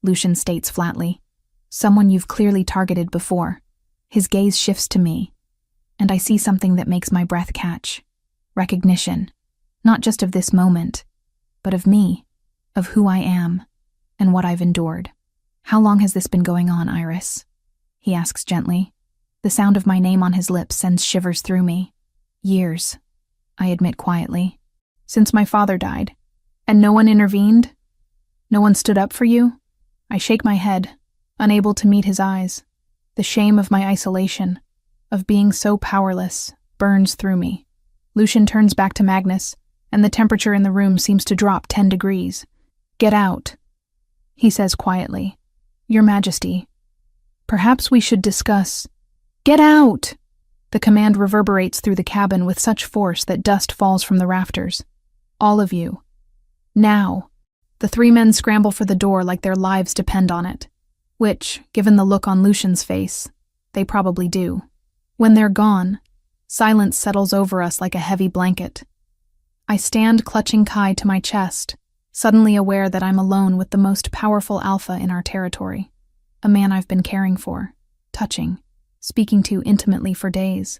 [SPEAKER 1] Lucian states flatly. Someone you've clearly targeted before. His gaze shifts to me, and I see something that makes my breath catch. Recognition, not just of this moment, but of me, of who I am, and what I've endured. How long has this been going on, Iris? He asks gently. The sound of my name on his lips sends shivers through me. Years, I admit quietly. Since my father died. And no one intervened? No one stood up for you? I shake my head, unable to meet his eyes. The shame of my isolation, of being so powerless, burns through me. Lucian turns back to Magnus, and the temperature in the room seems to drop 10 degrees. Get out, he says quietly. Your Majesty, perhaps we should discuss... Get out! The command reverberates through the cabin with such force that dust falls from the rafters. All of you. Now. The 3 men scramble for the door like their lives depend on it. Which, given the look on Lucian's face, they probably do. When they're gone, silence settles over us like a heavy blanket. I stand clutching Kai to my chest, suddenly aware that I'm alone with the most powerful alpha in our territory. A man I've been caring for, touching, speaking to intimately for days.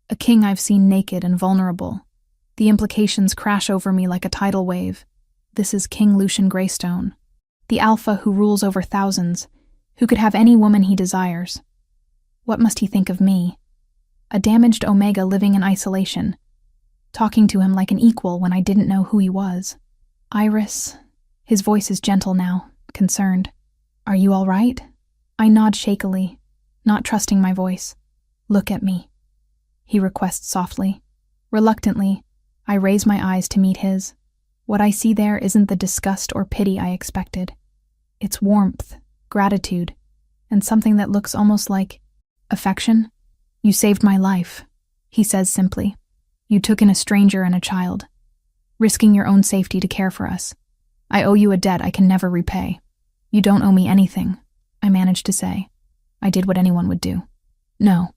[SPEAKER 1] A king I've seen naked and vulnerable. The implications crash over me like a tidal wave. This is King Lucian Greystone, the alpha who rules over thousands, who could have any woman he desires. What must he think of me? A damaged Omega living in isolation, talking to him like an equal when I didn't know who he was. Iris, his voice is gentle now, concerned. Are you all right? I nod shakily, not trusting my voice. Look at me, he requests softly. Reluctantly, I raise my eyes to meet his. What I see there isn't the disgust or pity I expected. It's warmth, gratitude, and something that looks almost like affection. You saved my life, he says simply. You took in a stranger and a child, risking your own safety to care for us. I owe you a debt I can never repay. You don't owe me anything, I managed to say. I did what anyone would do. No.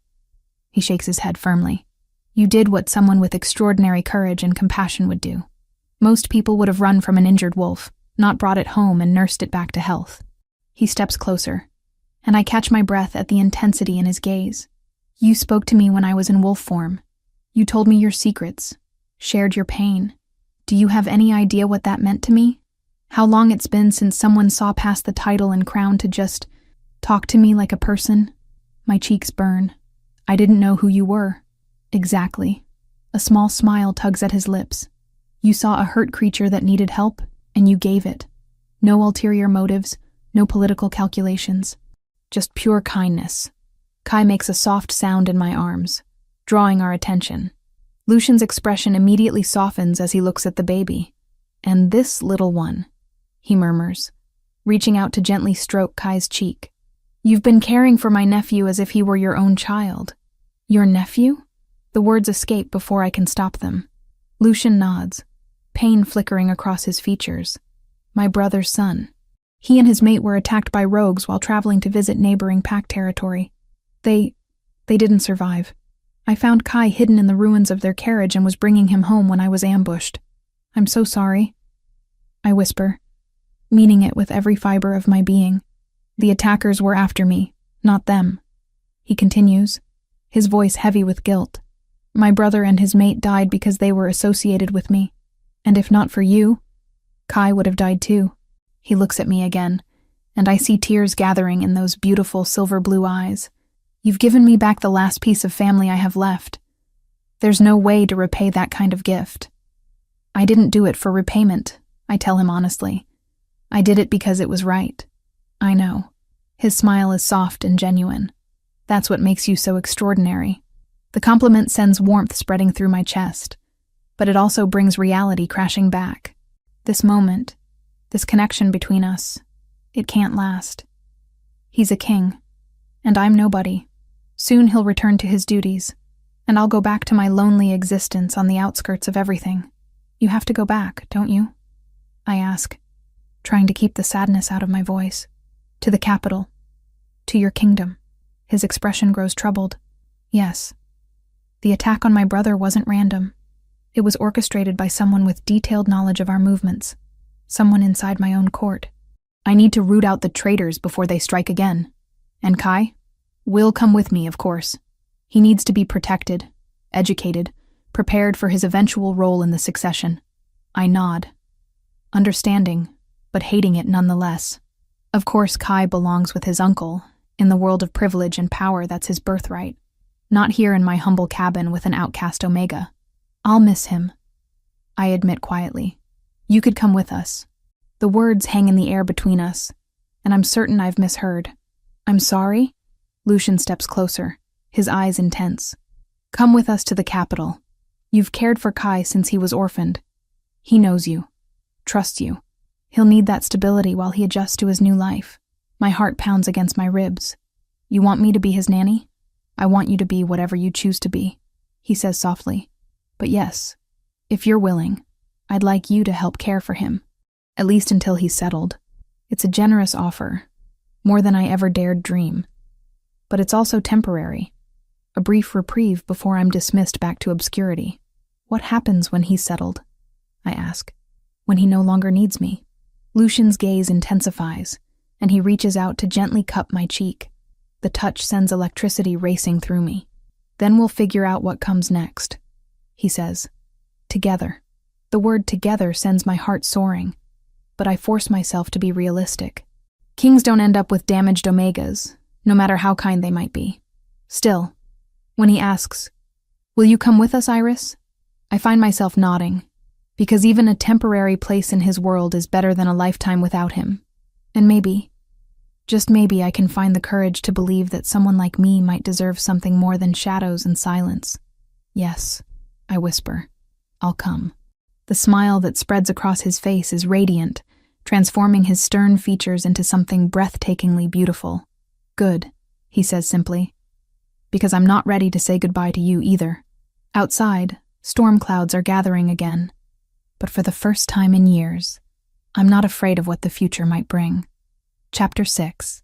[SPEAKER 1] He shakes his head firmly. You did what someone with extraordinary courage and compassion would do. Most people would have run from an injured wolf, not brought it home and nursed it back to health. He steps closer, and I catch my breath at the intensity in his gaze. You spoke to me when I was in wolf form. You told me your secrets, shared your pain. Do you have any idea what that meant to me? How long it's been since someone saw past the title and crown to just talk to me like a person? My cheeks burn. I didn't know who you were. Exactly. A small smile tugs at his lips. You saw a hurt creature that needed help, and you gave it. No ulterior motives, no political calculations. Just pure kindness. Kai makes a soft sound in my arms, drawing our attention. Lucian's expression immediately softens as he looks at the baby. And this little one, he murmurs, reaching out to gently stroke Kai's cheek. You've been caring for my nephew as if he were your own child. Your nephew? The words escape before I can stop them. Lucian nods, pain flickering across his features. My brother's son. He and his mate were attacked by rogues while traveling to visit neighboring pack territory. They didn't survive. I found Kai hidden in the ruins of their carriage and was bringing him home when I was ambushed. I'm so sorry, I whisper, meaning it with every fiber of my being. The attackers were after me, not them. He continues, his voice heavy with guilt. My brother and his mate died because they were associated with me. And if not for you, Kai would have died too. He looks at me again, and I see tears gathering in those beautiful silver blue eyes. You've given me back the last piece of family I have left. There's no way to repay that kind of gift. I didn't do it for repayment, I tell him honestly. I did it because it was right. I know. His smile is soft and genuine. That's what makes you so extraordinary. The compliment sends warmth spreading through my chest, but it also brings reality crashing back. This moment, this connection between us, it can't last. He's a king, and I'm nobody. Soon he'll return to his duties, and I'll go back to my lonely existence on the outskirts of everything. You have to go back, don't you? I ask, trying to keep the sadness out of my voice. To the capital. To your kingdom. His expression grows troubled. Yes. The attack on my brother wasn't random. It was orchestrated by someone with detailed knowledge of our movements. Someone inside my own court. I need to root out the traitors before they strike again. And Kai will come with me, of course. He needs to be protected, educated, prepared for his eventual role in the succession. I nod, understanding, but hating it nonetheless. Of course, Kai belongs with his uncle. In the world of privilege and power, that's his birthright. Not here in my humble cabin with an outcast Omega. I'll miss him, I admit quietly. You could come with us. The words hang in the air between us, and I'm certain I've misheard. I'm sorry? Lucian steps closer, his eyes intense. Come with us to the capital. You've cared for Kai since he was orphaned. He knows you, trusts you. He'll need that stability while he adjusts to his new life. My heart pounds against my ribs. You want me to be his nanny? I want you to be whatever you choose to be, he says softly. But yes, if you're willing, I'd like you to help care for him, at least until he's settled. It's a generous offer, more than I ever dared dream. But it's also temporary, a brief reprieve before I'm dismissed back to obscurity. What happens when he's settled? I ask. When he no longer needs me? Lucian's gaze intensifies, and he reaches out to gently cup my cheek. The touch sends electricity racing through me. Then we'll figure out what comes next, he says. Together. The word together sends my heart soaring, but I force myself to be realistic. Kings don't end up with damaged Omegas, no matter how kind they might be. Still, when he asks, "Will you come with us, Iris?" I find myself nodding, because even a temporary place in his world is better than a lifetime without him. And maybe, just maybe, I can find the courage to believe that someone like me might deserve something more than shadows and silence. Yes, I whisper, I'll come. The smile that spreads across his face is radiant, transforming his stern features into something breathtakingly beautiful. Good, he says simply, because I'm not ready to say goodbye to you either. Outside, storm clouds are gathering again, but for the first time in years, I'm not afraid of what the future might bring. Chapter 6.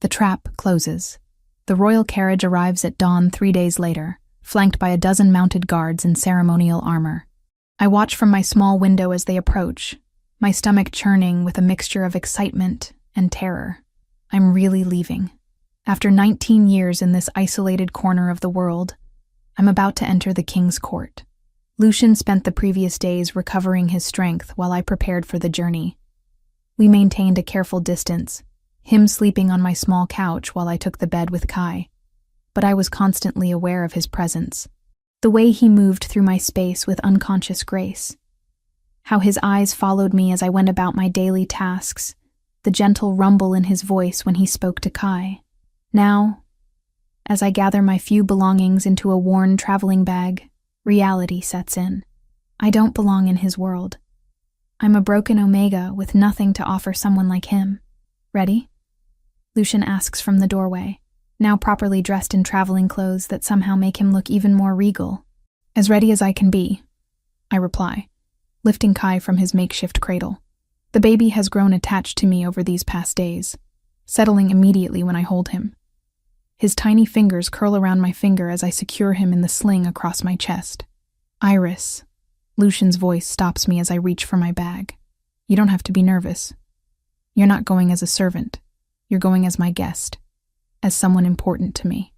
[SPEAKER 1] The trap closes. The royal carriage arrives at dawn 3 days later, flanked by a dozen mounted guards in ceremonial armor. I watch from my small window as they approach, my stomach churning with a mixture of excitement and terror. I'm really leaving. After 19 years in this isolated corner of the world, I'm about to enter the king's court. Lucian spent the previous days recovering his strength while I prepared for the journey. We maintained a careful distance, him sleeping on my small couch while I took the bed with Kai. But I was constantly aware of his presence. The way he moved through my space with unconscious grace. How his eyes followed me as I went about my daily tasks, the gentle rumble in his voice when he spoke to Kai. Now, as I gather my few belongings into a worn traveling bag, reality sets in. I don't belong in his world. I'm a broken Omega with nothing to offer someone like him. Ready? Lucian asks from the doorway, now properly dressed in traveling clothes that somehow make him look even more regal. As ready as I can be, I reply, lifting Kai from his makeshift cradle. The baby has grown attached to me over these past days, settling immediately when I hold him. His tiny fingers curl around my finger as I secure him in the sling across my chest. Iris. Lucian's voice stops me as I reach for my bag. You don't have to be nervous. You're not going as a servant. You're going as my guest. As someone important to me.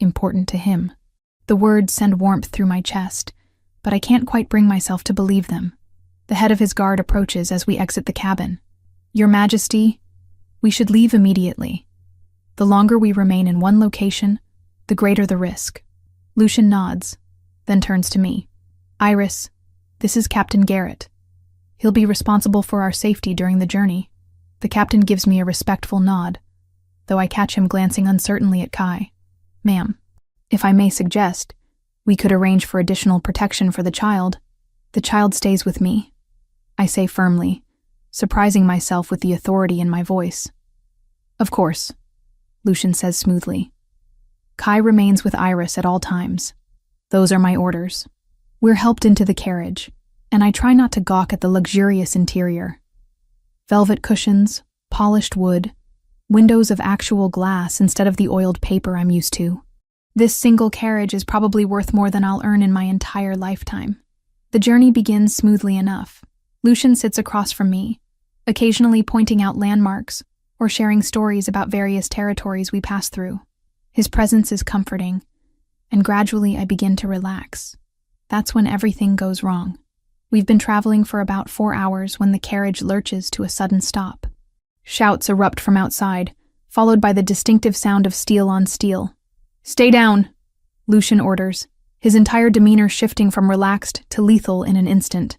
[SPEAKER 1] Important to him. The words send warmth through my chest, but I can't quite bring myself to believe them. The head of his guard approaches as we exit the cabin. Your Majesty, we should leave immediately. The longer we remain in one location, the greater the risk. Lucian nods, then turns to me. Iris, this is Captain Garrett. He'll be responsible for our safety during the journey. The captain gives me a respectful nod, though I catch him glancing uncertainly at Kai. Ma'am, if I may suggest, we could arrange for additional protection for the child. The child stays with me, I say firmly, surprising myself with the authority in my voice. Of course, Lucian says smoothly. Kai remains with Iris at all times. Those are my orders. We're helped into the carriage, and I try not to gawk at the luxurious interior. Velvet cushions, polished wood, windows of actual glass instead of the oiled paper I'm used to. This single carriage is probably worth more than I'll earn in my entire lifetime. The journey begins smoothly enough. Lucian sits across from me, occasionally pointing out landmarks or sharing stories about various territories we pass through. His presence is comforting, and gradually I begin to relax. That's when everything goes wrong. We've been traveling for about 4 hours when the carriage lurches to a sudden stop. Shouts erupt from outside, followed by the distinctive sound of steel on steel. Stay down, Lucian orders, his entire demeanor shifting from relaxed to lethal in an instant.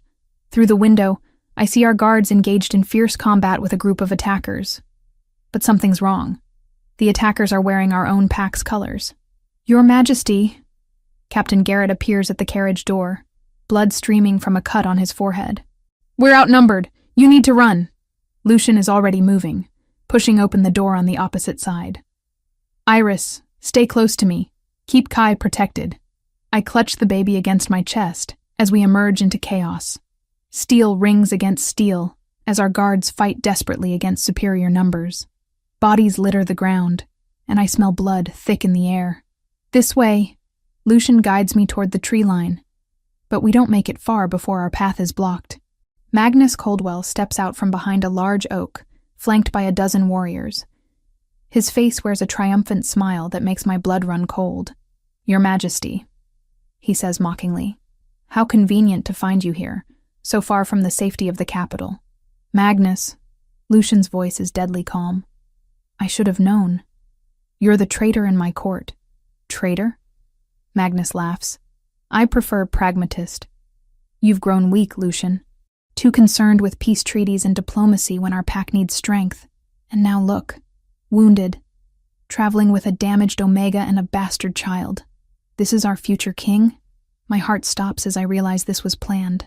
[SPEAKER 1] Through the window, I see our guards engaged in fierce combat with a group of attackers. But something's wrong. The attackers are wearing our own pack's colors. Your Majesty, Captain Garrett appears at the carriage door, blood streaming from a cut on his forehead. We're outnumbered. You need to run. Lucian is already moving, pushing open the door on the opposite side. Iris, stay close to me. Keep Kai protected. I clutch the baby against my chest as we emerge into chaos. Steel rings against steel as our guards fight desperately against superior numbers. Bodies litter the ground, and I smell blood thick in the air. This way, Lucian guides me toward the tree line, but we don't make it far before our path is blocked. Magnus Coldwell steps out from behind a large oak, flanked by a dozen warriors. His face wears a triumphant smile that makes my blood run cold. Your Majesty, he says mockingly. How convenient to find you here, so far from the safety of the capital. Magnus, Lucian's voice is deadly calm. I should have known. You're the traitor in my court. Traitor? Magnus laughs. I prefer pragmatist. You've grown weak, Lucian. Too concerned with peace treaties and diplomacy when our pack needs strength. And now look, wounded, traveling with a damaged Omega and a bastard child. This is our future king? My heart stops as I realize this was planned.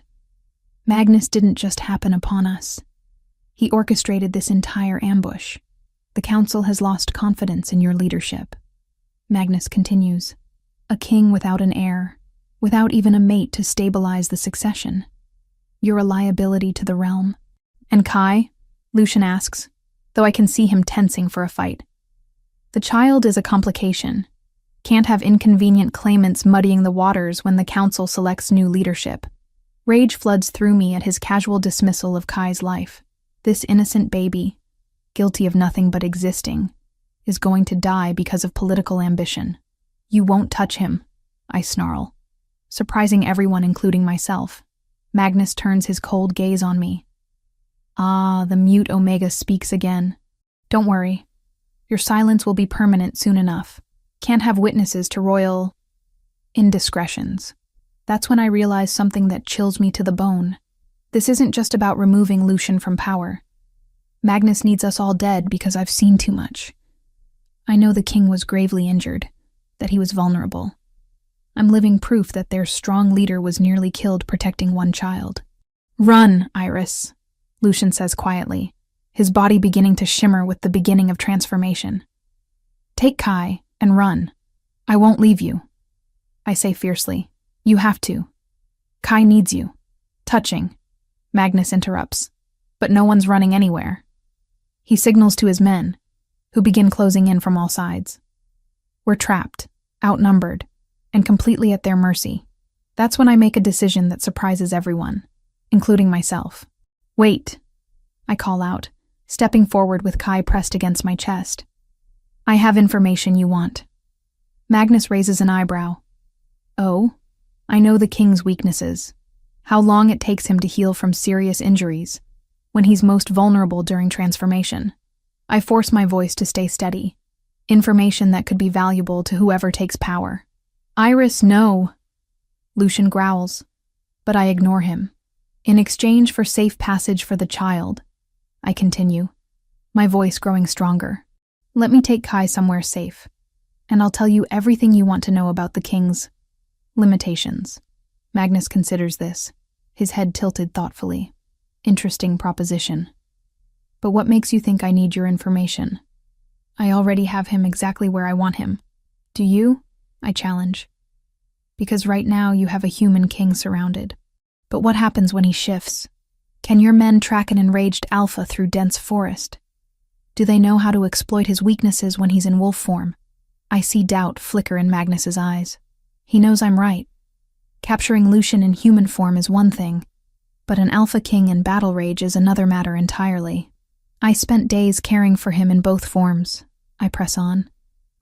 [SPEAKER 1] Magnus didn't just happen upon us. He orchestrated this entire ambush. The council has lost confidence in your leadership. Magnus continues. A king without an heir, without even a mate to stabilize the succession. You're a liability to the realm. And Kai? Lucian asks, though I can see him tensing for a fight. The child is a complication. Can't have inconvenient claimants muddying the waters when the council selects new leadership. Rage floods through me at his casual dismissal of Kai's life. This innocent baby, guilty of nothing but existing, is going to die because of political ambition. You won't touch him, I snarl, surprising everyone including myself. Magnus turns his cold gaze on me. Ah, the mute Omega speaks again. Don't worry. Your silence will be permanent soon enough. Can't have witnesses to royal indiscretions. That's when I realize something that chills me to the bone. This isn't just about removing Lucian from power. Magnus needs us all dead because I've seen too much. I know the king was gravely injured, that he was vulnerable. I'm living proof that their strong leader was nearly killed protecting one child. Run, Iris, Lucian says quietly, his body beginning to shimmer with the beginning of transformation. Take Kai and run. I won't leave you. I say fiercely. You have to. Kai needs you. Touching. Magnus interrupts. but no one's running anywhere. He signals to his men, who begin closing in from all sides. We're trapped, outnumbered, and completely at their mercy. That's when I make a decision that surprises everyone, including myself. Wait, I call out, stepping forward with Kai pressed against my chest. I have information you want. Magnus raises an eyebrow. Oh, I know the king's weaknesses. How long it takes him to heal from serious injuries, when he's most vulnerable during transformation. I force my voice to stay steady. Information that could be valuable to whoever takes power. Iris, no. Lucian growls, but I ignore him. In exchange for safe passage for the child, I continue, my voice growing stronger. Let me take Kai somewhere safe, and I'll tell you everything you want to know about the king's limitations. Magnus considers this, his head tilted thoughtfully. Interesting proposition. But what makes you think I need your information? I already have him exactly where I want him. Do you? I challenge. Because right now you have a human king surrounded. But what happens when he shifts? Can your men track an enraged alpha through dense forest? Do they know how to exploit his weaknesses when he's in wolf form? I see doubt flicker in Magnus's eyes. He knows I'm right. Capturing Lucian in human form is one thing, but an alpha king in battle rage is another matter entirely. I spent days caring for him in both forms. I press on.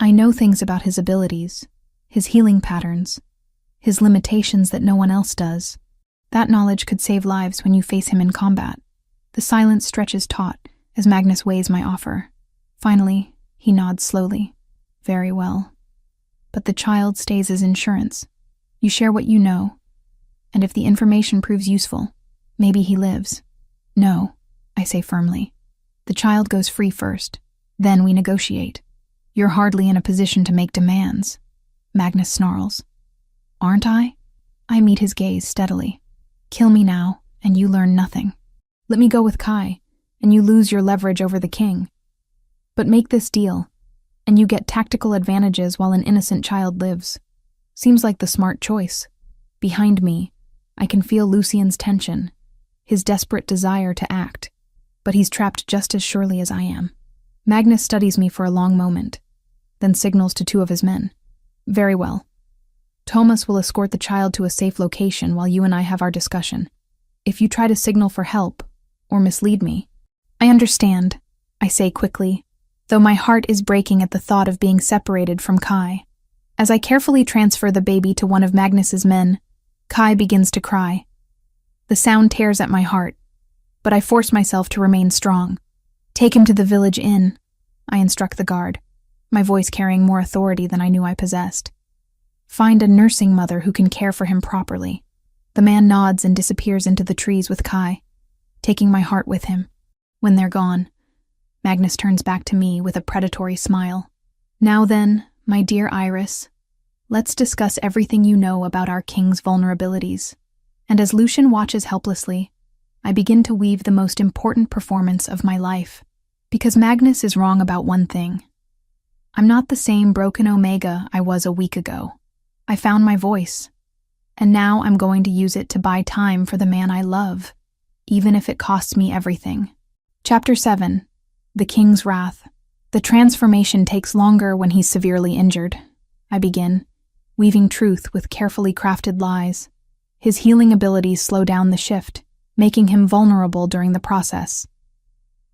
[SPEAKER 1] I know things about his abilities, his healing patterns, his limitations that no one else does. That knowledge could save lives when you face him in combat. The silence stretches taut as Magnus weighs my offer. Finally, he nods slowly. Very well. But the child stays as insurance. You share what you know, and if the information proves useful, maybe he lives. No, I say firmly. The child goes free first, then we negotiate. You're hardly in a position to make demands. Magnus snarls. Aren't I? I meet his gaze steadily. Kill me now, and you learn nothing. Let me go with Kai, and you lose your leverage over the king. But make this deal, and you get tactical advantages while an innocent child lives. Seems like the smart choice. Behind me, I can feel Lucian's tension, his desperate desire to act, but he's trapped just as surely as I am. Magnus studies me for a long moment, then signals to two of his men. Very well. Thomas will escort the child to a safe location while you and I have our discussion. If you try to signal for help, or mislead me. I understand, I say quickly, though my heart is breaking at the thought of being separated from Kai. As I carefully transfer the baby to one of Magnus's men, Kai begins to cry. The sound tears at my heart, but I force myself to remain strong. Take him to the village inn, I instruct the guard, my voice carrying more authority than I knew I possessed. Find a nursing mother who can care for him properly. The man nods and disappears into the trees with Kai, taking my heart with him. When they're gone, Magnus turns back to me with a predatory smile. Now then, my dear Iris, let's discuss everything you know about our king's vulnerabilities. And as Lucian watches helplessly, I begin to weave the most important performance of my life. Because Magnus is wrong about one thing. I'm not the same broken Omega I was a week ago. I found my voice, and now I'm going to use it to buy time for the man I love, even if it costs me everything. Chapter 7. The King's Wrath. The transformation takes longer when he's severely injured. I begin, weaving truth with carefully crafted lies. His healing abilities slow down the shift, making him vulnerable during the process.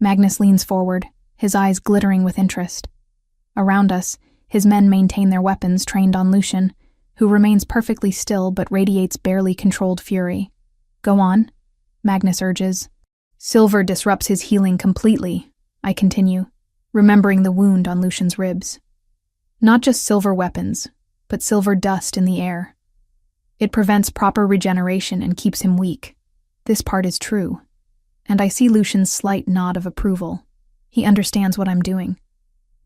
[SPEAKER 1] Magnus leans forward, his eyes glittering with interest. Around us, his men maintain their weapons trained on Lucian, who remains perfectly still but radiates barely controlled fury. Go on, Magnus urges. Silver disrupts his healing completely, I continue, remembering the wound on Lucian's ribs. Not just silver weapons, but silver dust in the air. It prevents proper regeneration and keeps him weak. This part is true, and I see Lucian's slight nod of approval. He understands what I'm doing.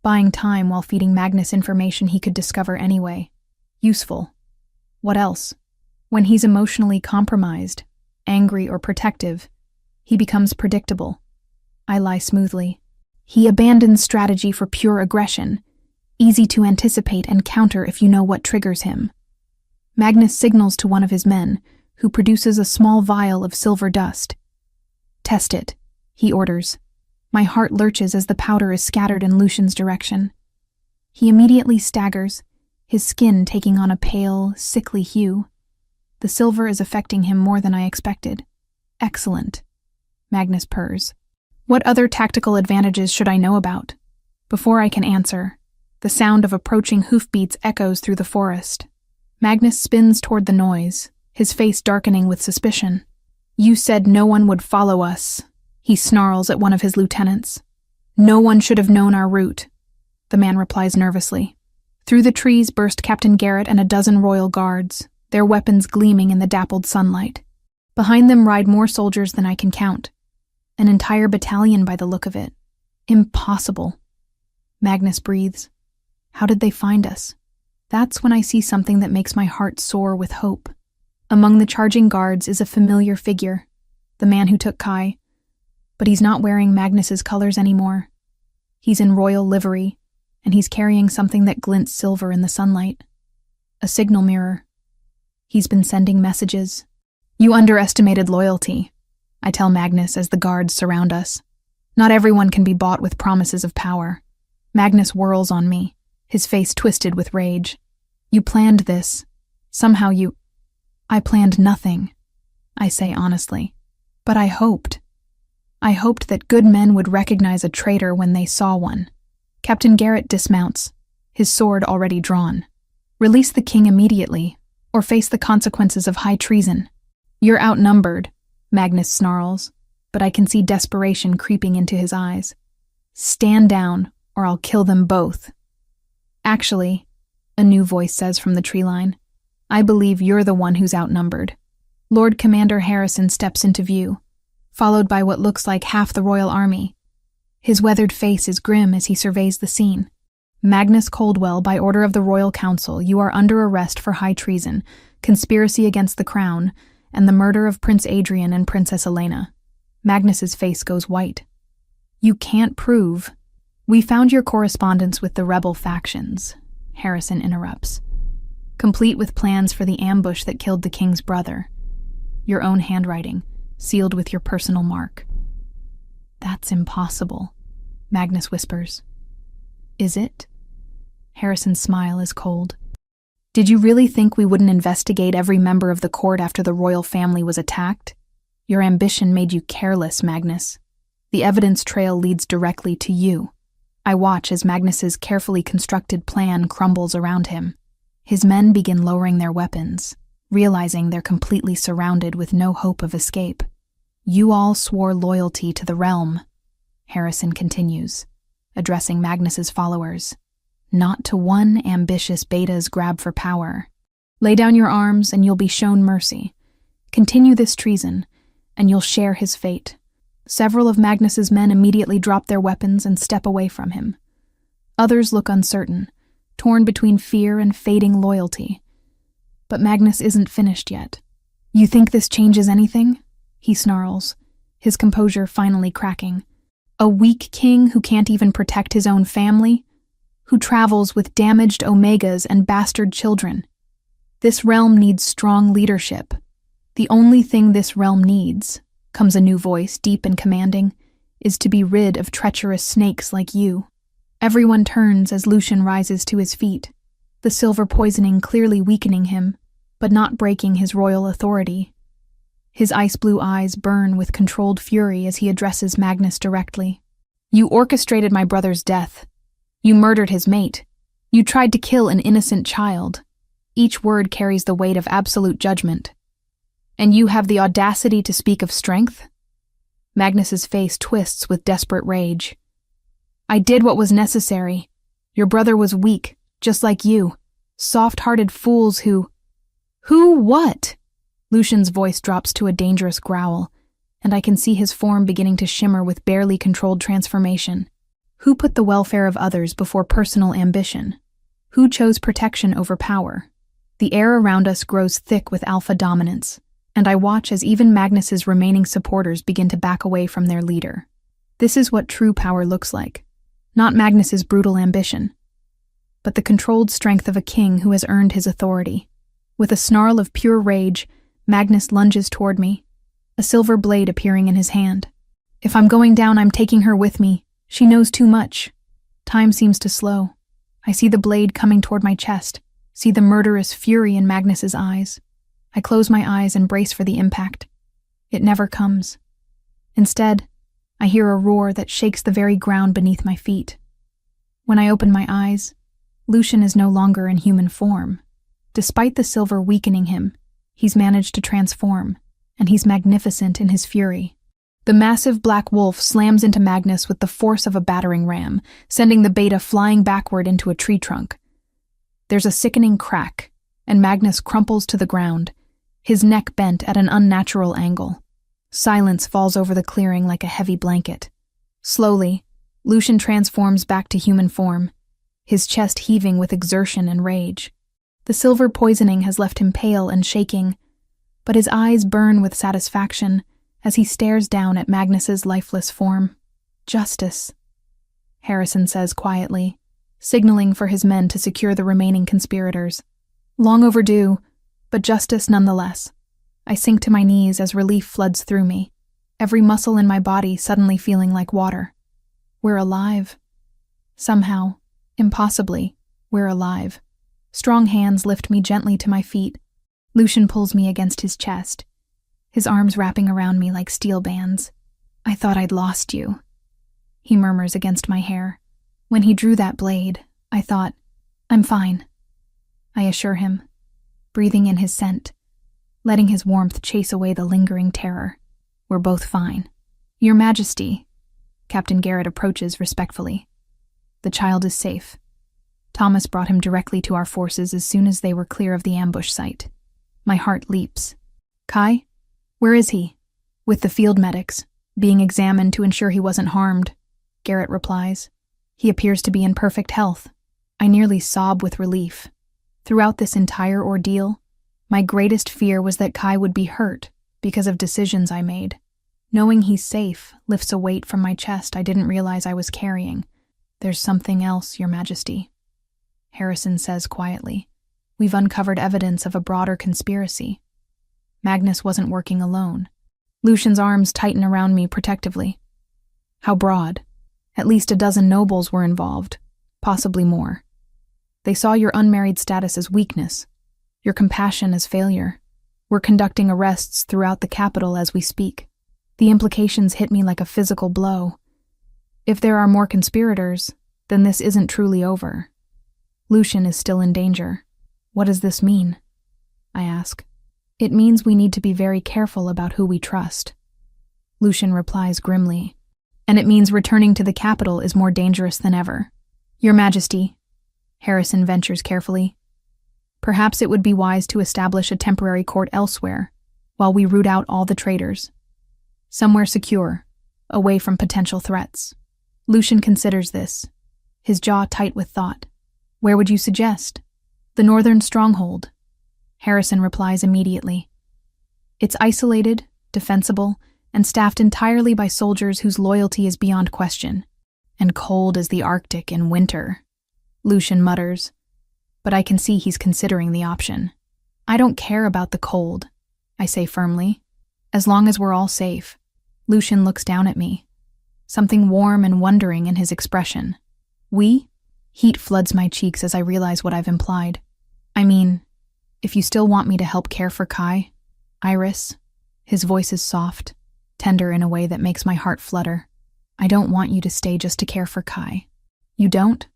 [SPEAKER 1] Buying time while feeding Magnus information he could discover anyway. Useful. What else? When he's emotionally compromised, angry or protective, he becomes predictable. I lie smoothly. He abandons strategy for pure aggression, easy to anticipate and counter if you know what triggers him. Magnus signals to one of his men, who produces a small vial of silver dust. Test it, he orders. My heart lurches as the powder is scattered in Lucian's direction. He immediately staggers, his skin taking on a pale, sickly hue. The silver is affecting him more than I expected. Excellent, Magnus purrs. What other tactical advantages should I know about? Before I can answer, the sound of approaching hoofbeats echoes through the forest. Magnus spins toward the noise, his face darkening with suspicion. You said no one would follow us, he snarls at one of his lieutenants. No one should have known our route, the man replies nervously. Through the trees burst Captain Garrett and a dozen royal guards, their weapons gleaming in the dappled sunlight. Behind them ride more soldiers than I can count. An entire battalion by the look of it. Impossible. Magnus breathes. How did they find us? That's when I see something that makes my heart soar with hope. Among the charging guards is a familiar figure, the man who took Kai. But he's not wearing Magnus's colors anymore. He's in royal livery, and he's carrying something that glints silver in the sunlight. A signal mirror. He's been sending messages. You underestimated loyalty, I tell Magnus as the guards surround us. Not everyone can be bought with promises of power. Magnus whirls on me, his face twisted with rage. You planned this. Somehow I planned nothing, I say honestly. But I hoped. I hoped that good men would recognize a traitor when they saw one. Captain Garrett dismounts, his sword already drawn. Release the king immediately, or face the consequences of high treason. You're outnumbered, Magnus snarls, but I can see desperation creeping into his eyes. Stand down, or I'll kill them both. Actually, a new voice says from the tree line, I believe you're the one who's outnumbered. Lord Commander Harrison steps into view, followed by what looks like half the royal army. His weathered face is grim as he surveys the scene. Magnus Coldwell, by order of the Royal Council, you are under arrest for high treason, conspiracy against the crown, and the murder of Prince Adrian and Princess Elena. Magnus's face goes white. You can't prove. We found your correspondence with the rebel factions, Harrison interrupts, complete with plans for the ambush that killed the king's brother. Your own handwriting, sealed with your personal mark. That's impossible, Magnus whispers. Is it? Harrison's smile is cold. Did you really think we wouldn't investigate every member of the court after the royal family was attacked? Your ambition made you careless, Magnus. The evidence trail leads directly to you. I watch as Magnus's carefully constructed plan crumbles around him. His men begin lowering their weapons, realizing they're completely surrounded with no hope of escape. You all swore loyalty to the realm, Harrison continues, addressing Magnus's followers, not to one ambitious beta's grab for power. Lay down your arms and you'll be shown mercy. Continue this treason, and you'll share his fate. Several of Magnus's men immediately drop their weapons and step away from him. Others look uncertain, torn between fear and fading loyalty. But Magnus isn't finished yet. You think this changes anything? He snarls, his composure finally cracking. A weak king who can't even protect his own family? Who travels with damaged omegas and bastard children? This realm needs strong leadership. The only thing this realm needs, comes a new voice, deep and commanding, is to be rid of treacherous snakes like you. Everyone turns as Lucian rises to his feet, the silver poisoning clearly weakening him, but not breaking his royal authority. His ice-blue eyes burn with controlled fury as he addresses Magnus directly. You orchestrated my brother's death. You murdered his mate. You tried to kill an innocent child. Each word carries the weight of absolute judgment. And you have the audacity to speak of strength? Magnus's face twists with desperate rage. I did what was necessary. Your brother was weak, just like you. Soft-hearted fools who... Who what? Lucian's voice drops to a dangerous growl, and I can see his form beginning to shimmer with barely controlled transformation. Who put the welfare of others before personal ambition? Who chose protection over power? The air around us grows thick with alpha dominance, and I watch as even Magnus's remaining supporters begin to back away from their leader. This is what true power looks like. Not Magnus's brutal ambition, but the controlled strength of a king who has earned his authority. With a snarl of pure rage, Magnus lunges toward me, a silver blade appearing in his hand. If I'm going down, I'm taking her with me. She knows too much. Time seems to slow. I see the blade coming toward my chest, see the murderous fury in Magnus's eyes. I close my eyes and brace for the impact. It never comes. Instead, I hear a roar that shakes the very ground beneath my feet. When I open my eyes, Lucian is no longer in human form. Despite the silver weakening him, he's managed to transform, and he's magnificent in his fury. The massive black wolf slams into Magnus with the force of a battering ram, sending the beta flying backward into a tree trunk. There's a sickening crack, and Magnus crumples to the ground, his neck bent at an unnatural angle. Silence falls over the clearing like a heavy blanket. Slowly, Lucian transforms back to human form, his chest heaving with exertion and rage. The silver poisoning has left him pale and shaking, but his eyes burn with satisfaction as he stares down at Magnus's lifeless form. "Justice," Harrison says quietly, signaling for his men to secure the remaining conspirators. Long overdue, but justice nonetheless. I sink to my knees as relief floods through me, every muscle in my body suddenly feeling like water. We're alive. Somehow, impossibly, we're alive. Strong hands lift me gently to my feet. Lucian pulls me against his chest, his arms wrapping around me like steel bands. "I thought I'd lost you," he murmurs against my hair. "When he drew that blade, I thought, I'm fine," I assure him, breathing in his scent, letting his warmth chase away the lingering terror. "We're both fine." "Your Majesty," Captain Garrett approaches respectfully. "The child is safe. Thomas brought him directly to our forces as soon as they were clear of the ambush site." My heart leaps. "Kai? Where is he?" "With the field medics, being examined to ensure he wasn't harmed," Garrett replies. "He appears to be in perfect health." I nearly sob with relief. Throughout this entire ordeal, my greatest fear was that Kai would be hurt because of decisions I made. Knowing he's safe lifts a weight from my chest I didn't realize I was carrying. "There's something else, Your Majesty," Harrison says quietly. "We've uncovered evidence of a broader conspiracy. Magnus wasn't working alone." Lucian's arms tighten around me protectively. "How broad?" "At least a dozen nobles were involved, possibly more. They saw your unmarried status as weakness, your compassion as failure. We're conducting arrests throughout the capital as we speak." The implications hit me like a physical blow. If there are more conspirators, then this isn't truly over. Lucian is still in danger. "What does this mean?" I ask. "It means we need to be very careful about who we trust," Lucian replies grimly. "And it means returning to the capital is more dangerous than ever." "Your Majesty," Harrison ventures carefully, "perhaps it would be wise to establish a temporary court elsewhere, while we root out all the traitors. Somewhere secure, away from potential threats." Lucian considers this, his jaw tight with thought. "Where would you suggest?" "The northern stronghold," Harrison replies immediately. "It's isolated, defensible, and staffed entirely by soldiers whose loyalty is beyond question. And cold as the Arctic in winter," Lucian mutters, but I can see he's considering the option. "I don't care about the cold," I say firmly, "as long as we're all safe." Lucian looks down at me, something warm and wondering in his expression. "We?" Heat floods my cheeks as I realize what I've implied. "I mean, if you still want me to help care for Kai, Iris," his voice is soft, tender in a way that makes my heart flutter. "I don't want you to stay just to care for Kai." "You don't?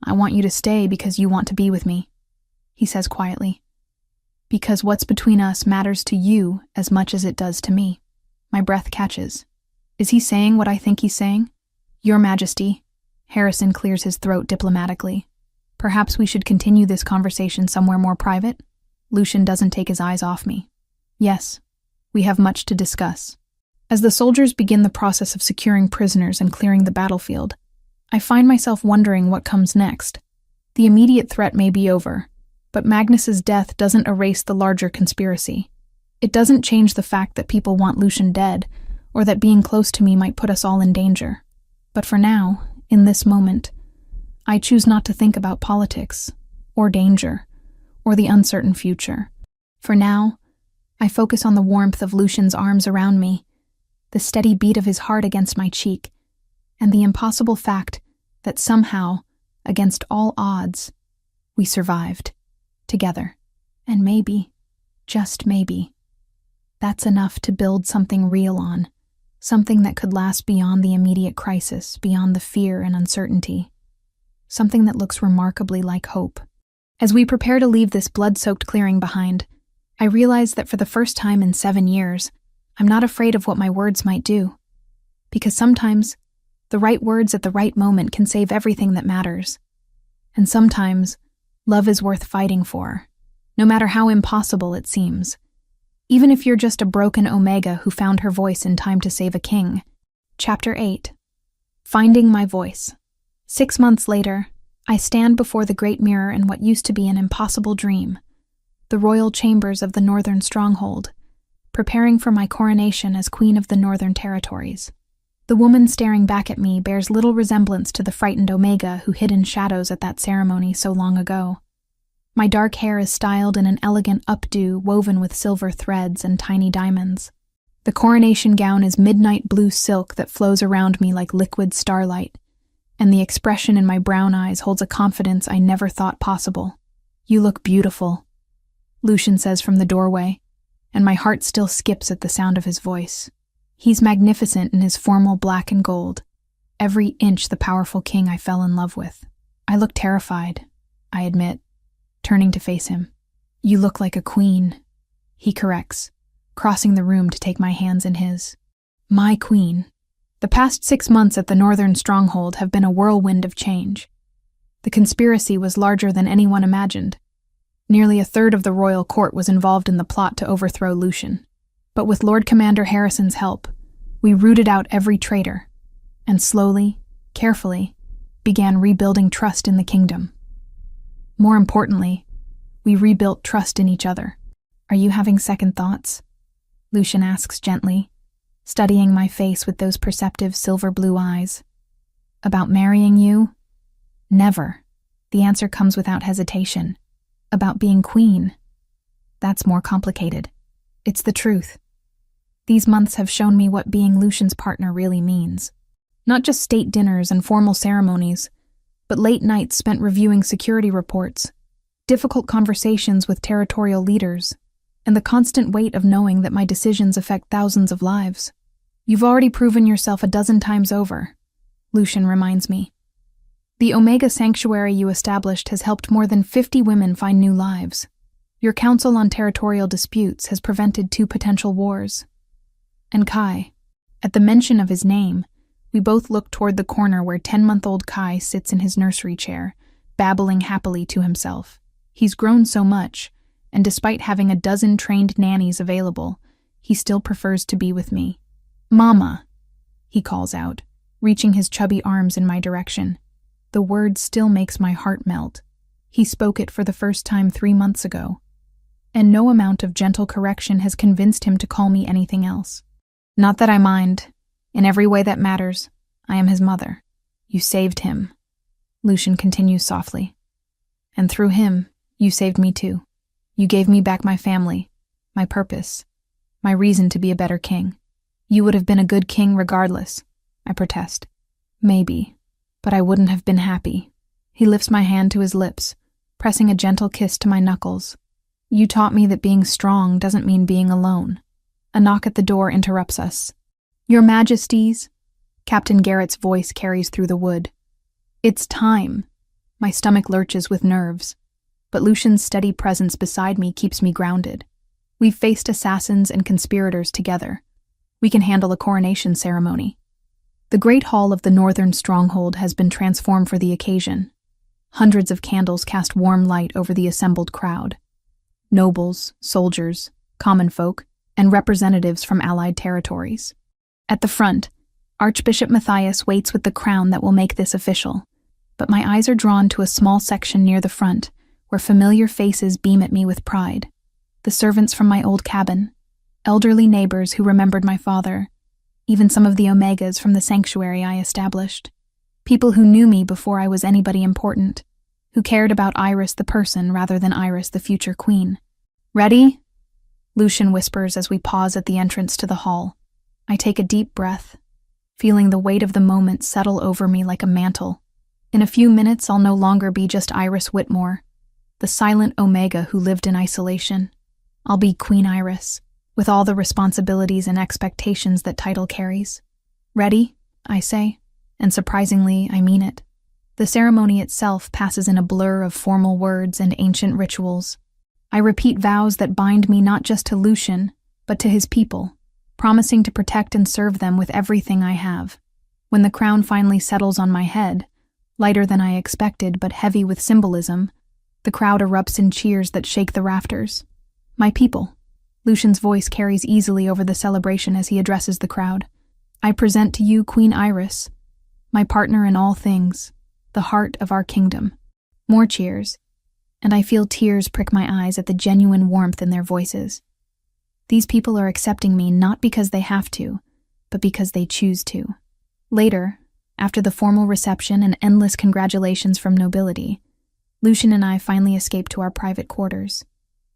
[SPEAKER 1] I want you to stay because you want to be with me," he says quietly. "Because what's between us matters to you as much as it does to me." My breath catches. Is he saying what I think he's saying? "Your Majesty," Harrison clears his throat diplomatically. "Perhaps we should continue this conversation somewhere more private?" Lucian doesn't take his eyes off me. "Yes, we have much to discuss." As the soldiers begin the process of securing prisoners and clearing the battlefield, I find myself wondering what comes next. The immediate threat may be over, but Magnus's death doesn't erase the larger conspiracy. It doesn't change the fact that people want Lucian dead, or that being close to me might put us all in danger. But for now, in this moment, I choose not to think about politics, or danger, or the uncertain future. For now, I focus on the warmth of Lucian's arms around me, the steady beat of his heart against my cheek, and the impossible fact that somehow, against all odds, we survived, together. And maybe, just maybe, that's enough to build something real on, something that could last beyond the immediate crisis, beyond the fear and uncertainty, something that looks remarkably like hope. As we prepare to leave this blood-soaked clearing behind, I realize that for the first time in 7 years, I'm not afraid of what my words might do. Because sometimes, the right words at the right moment can save everything that matters. And sometimes, love is worth fighting for, no matter how impossible it seems. Even if you're just a broken Omega who found her voice in time to save a king. Chapter 8. Finding my voice. 6 months later, I stand before the great mirror in what used to be an impossible dream, the royal chambers of the Northern Stronghold, preparing for my coronation as Queen of the Northern Territories. The woman staring back at me bears little resemblance to the frightened Omega who hid in shadows at that ceremony so long ago. My dark hair is styled in an elegant updo woven with silver threads and tiny diamonds. The coronation gown is midnight blue silk that flows around me like liquid starlight, and the expression in my brown eyes holds a confidence I never thought possible. "You look beautiful," Lucian says from the doorway, and my heart still skips at the sound of his voice. He's magnificent in his formal black and gold, every inch the powerful king I fell in love with. I look terrified, I admit, turning to face him. "You look like a queen," he corrects, crossing the room to take my hands in his. My queen. The past 6 months at the Northern Stronghold have been a whirlwind of change. The conspiracy was larger than anyone imagined. Nearly a third of the royal court was involved in the plot to overthrow Lucian. But with Lord Commander Harrison's help, we rooted out every traitor, and slowly, carefully, began rebuilding trust in the kingdom. More importantly, we rebuilt trust in each other. "Are you having second thoughts?" Lucian asks gently, studying my face with those perceptive silver blue eyes. "About marrying you?" "Never." The answer comes without hesitation. "About being queen?" "That's more complicated. It's the truth. These months have shown me what being Lucian's partner really means. Not just state dinners and formal ceremonies, but late nights spent reviewing security reports, difficult conversations with territorial leaders, and the constant weight of knowing that my decisions affect thousands of lives. "You've already proven yourself a dozen times over," Lucian reminds me. "The Omega Sanctuary you established has helped more than 50 women find new lives. Your Council on Territorial Disputes has prevented 2 potential wars." And Kai. At the mention of his name, we both look toward the corner where 10-month-old Kai sits in his nursery chair, babbling happily to himself. He's grown so much, and despite having a dozen trained nannies available, he still prefers to be with me. "Mama," he calls out, reaching his chubby arms in my direction. The word still makes my heart melt. He spoke it for the first time 3 months ago, and no amount of gentle correction has convinced him to call me anything else. "Not that I mind. In every way that matters, I am his mother. You saved him," Lucian continues softly. "And through him, you saved me too. You gave me back my family, my purpose, my reason to be a better king. You would have been a good king regardless," I protest. "Maybe, but I wouldn't have been happy." He lifts my hand to his lips, pressing a gentle kiss to my knuckles. "You taught me that being strong doesn't mean being alone." A knock at the door interrupts us. "Your Majesties," Captain Garrett's voice carries through the wood. "It's time." My stomach lurches with nerves, but Lucian's steady presence beside me keeps me grounded. We've faced assassins and conspirators together. We can handle a coronation ceremony. The Great Hall of the Northern Stronghold has been transformed for the occasion. Hundreds of candles cast warm light over the assembled crowd. Nobles, soldiers, common folk, and representatives from allied territories. At the front, Archbishop Matthias waits with the crown that will make this official, but my eyes are drawn to a small section near the front where familiar faces beam at me with pride. The servants from my old cabin, elderly neighbors who remembered my father, even some of the Omegas from the sanctuary I established. People who knew me before I was anybody important, who cared about Iris the person rather than Iris the future queen. "Ready?" Lucian whispers as we pause at the entrance to the hall. I take a deep breath, feeling the weight of the moment settle over me like a mantle. In a few minutes, I'll no longer be just Iris Whitmore, the silent Omega who lived in isolation. I'll be Queen Iris, with all the responsibilities and expectations that title carries. Ready? I say, and surprisingly, I mean it. The ceremony itself passes in a blur of formal words and ancient rituals. I repeat vows that bind me not just to Lucian, but to his people, promising to protect and serve them with everything I have. When the crown finally settles on my head, lighter than I expected but heavy with symbolism, the crowd erupts in cheers that shake the rafters. My people. Lucian's voice carries easily over the celebration as he addresses the crowd. I present to you Queen Iris, my partner in all things, the heart of our kingdom. More cheers, and I feel tears prick my eyes at the genuine warmth in their voices. These people are accepting me not because they have to, but because they choose to. Later, after the formal reception and endless congratulations from nobility, Lucian and I finally escape to our private quarters.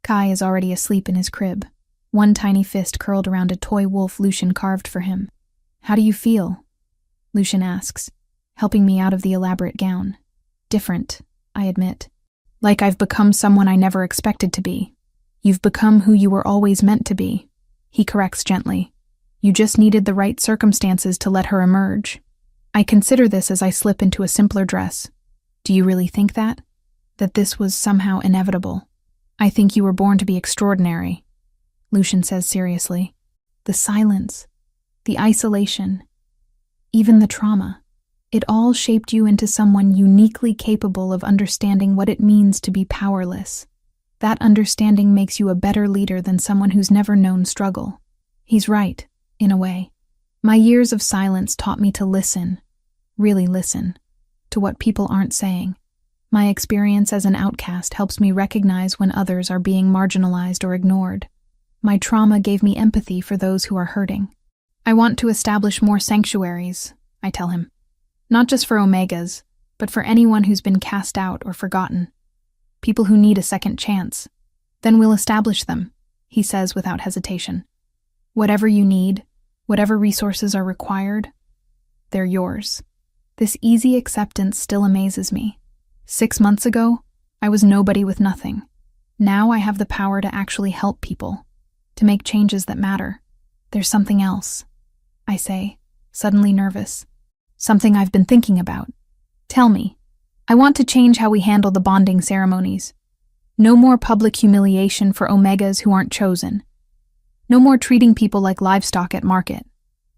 [SPEAKER 1] Kai is already asleep in his crib, one tiny fist curled around a toy wolf Lucian carved for him. "How do you feel?" Lucian asks, helping me out of the elaborate gown. "Different," I admit. "Like I've become someone I never expected to be." "You've become who you were always meant to be," he corrects gently. "You just needed the right circumstances to let her emerge." I consider this as I slip into a simpler dress. "Do you really think that? That this was somehow inevitable?" "I think you were born to be extraordinary," Lucian says seriously. "The silence, the isolation, even the trauma, it all shaped you into someone uniquely capable of understanding what it means to be powerless. That understanding makes you a better leader than someone who's never known struggle." He's right, in a way. My years of silence taught me to listen, really listen, to what people aren't saying. My experience as an outcast helps me recognize when others are being marginalized or ignored. My trauma gave me empathy for those who are hurting. "I want to establish more sanctuaries," I tell him. "Not just for Omegas, but for anyone who's been cast out or forgotten. People who need a second chance. Then we'll establish them," he says without hesitation. "Whatever you need, whatever resources are required, they're yours." This easy acceptance still amazes me. 6 months ago, I was nobody with nothing. Now I have the power to actually help people, to make changes that matter. "There's something else," I say, suddenly nervous. "Something I've been thinking about." "Tell me." "I want to change how we handle the bonding ceremonies. No more public humiliation for Omegas who aren't chosen. No more treating people like livestock at market."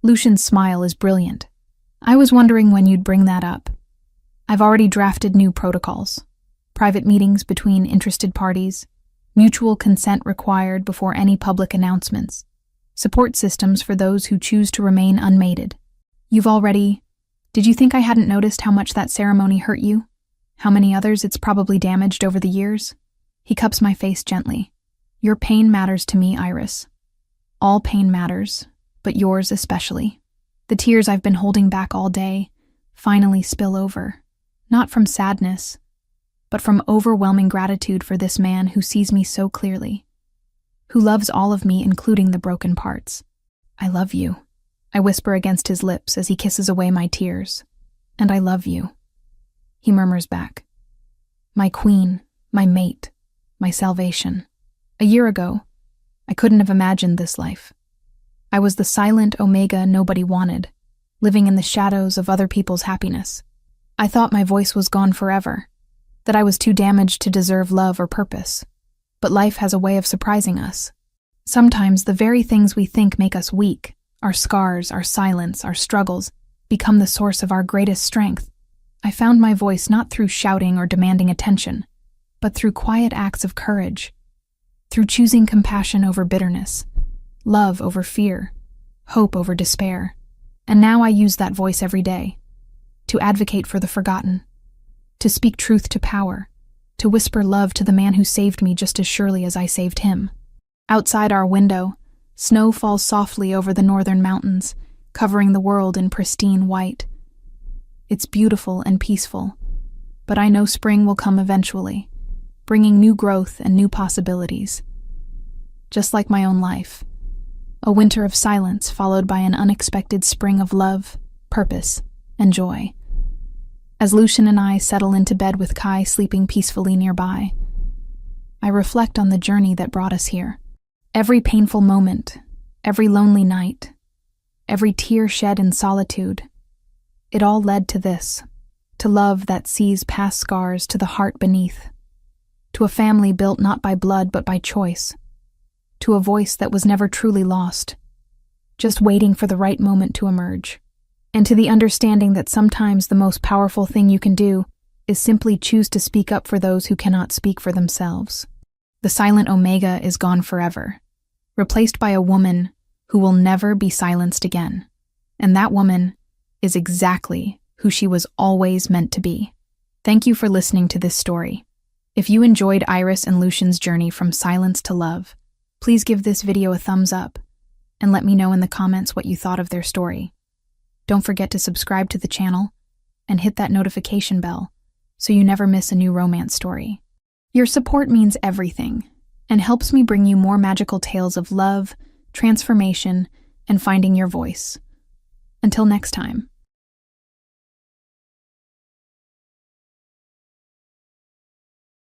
[SPEAKER 1] Lucian's smile is brilliant. "I was wondering when you'd bring that up. I've already drafted new protocols. Private meetings between interested parties, mutual consent required before any public announcements, support systems for those who choose to remain unmated. Did you think I hadn't noticed how much that ceremony hurt you? How many others it's probably damaged over the years?" He cups my face gently. "Your pain matters to me, Iris. All pain matters, but yours especially. The tears I've been holding back all day finally spill over, not from sadness, but from overwhelming gratitude for this man who sees me so clearly, who loves all of me, including the broken parts. I love you," I whisper against his lips as he kisses away my tears. "And I love you," he murmurs back. "My queen, my mate, my salvation. A year ago, I couldn't have imagined this life. I was the silent Omega nobody wanted, living in the shadows of other people's happiness. I thought my voice was gone forever, that I was too damaged to deserve love or purpose. But life has a way of surprising us. Sometimes the very things we think make us weak, our scars, our silence, our struggles, become the source of our greatest strength. I found my voice not through shouting or demanding attention, but through quiet acts of courage, through choosing compassion over bitterness, love over fear, hope over despair. And now I use that voice every day, to advocate for the forgotten, to speak truth to power, to whisper love to the man who saved me just as surely as I saved him." Outside our window, snow falls softly over the northern mountains, covering the world in pristine white. It's beautiful and peaceful, but I know spring will come eventually, bringing new growth and new possibilities. Just like my own life, a winter of silence followed by an unexpected spring of love, purpose, and joy. As Lucian and I settle into bed with Kai sleeping peacefully nearby, I reflect on the journey that brought us here. Every painful moment, every lonely night, every tear shed in solitude, it all led to this, to love that sees past scars to the heart beneath, to a family built not by blood but by choice, to a voice that was never truly lost, just waiting for the right moment to emerge, and to the understanding that sometimes the most powerful thing you can do is simply choose to speak up for those who cannot speak for themselves. The silent Omega is gone forever, replaced by a woman who will never be silenced again. And that woman is exactly who she was always meant to be. Thank you for listening to this story. If you enjoyed Iris and Lucian's journey from silence to love, please give this video a thumbs up and let me know in the comments what you thought of their story. Don't forget to subscribe to the channel and hit that notification bell so you never miss a new romance story. Your support means everything and helps me bring you more magical tales of love, transformation, and finding your voice. Until next time.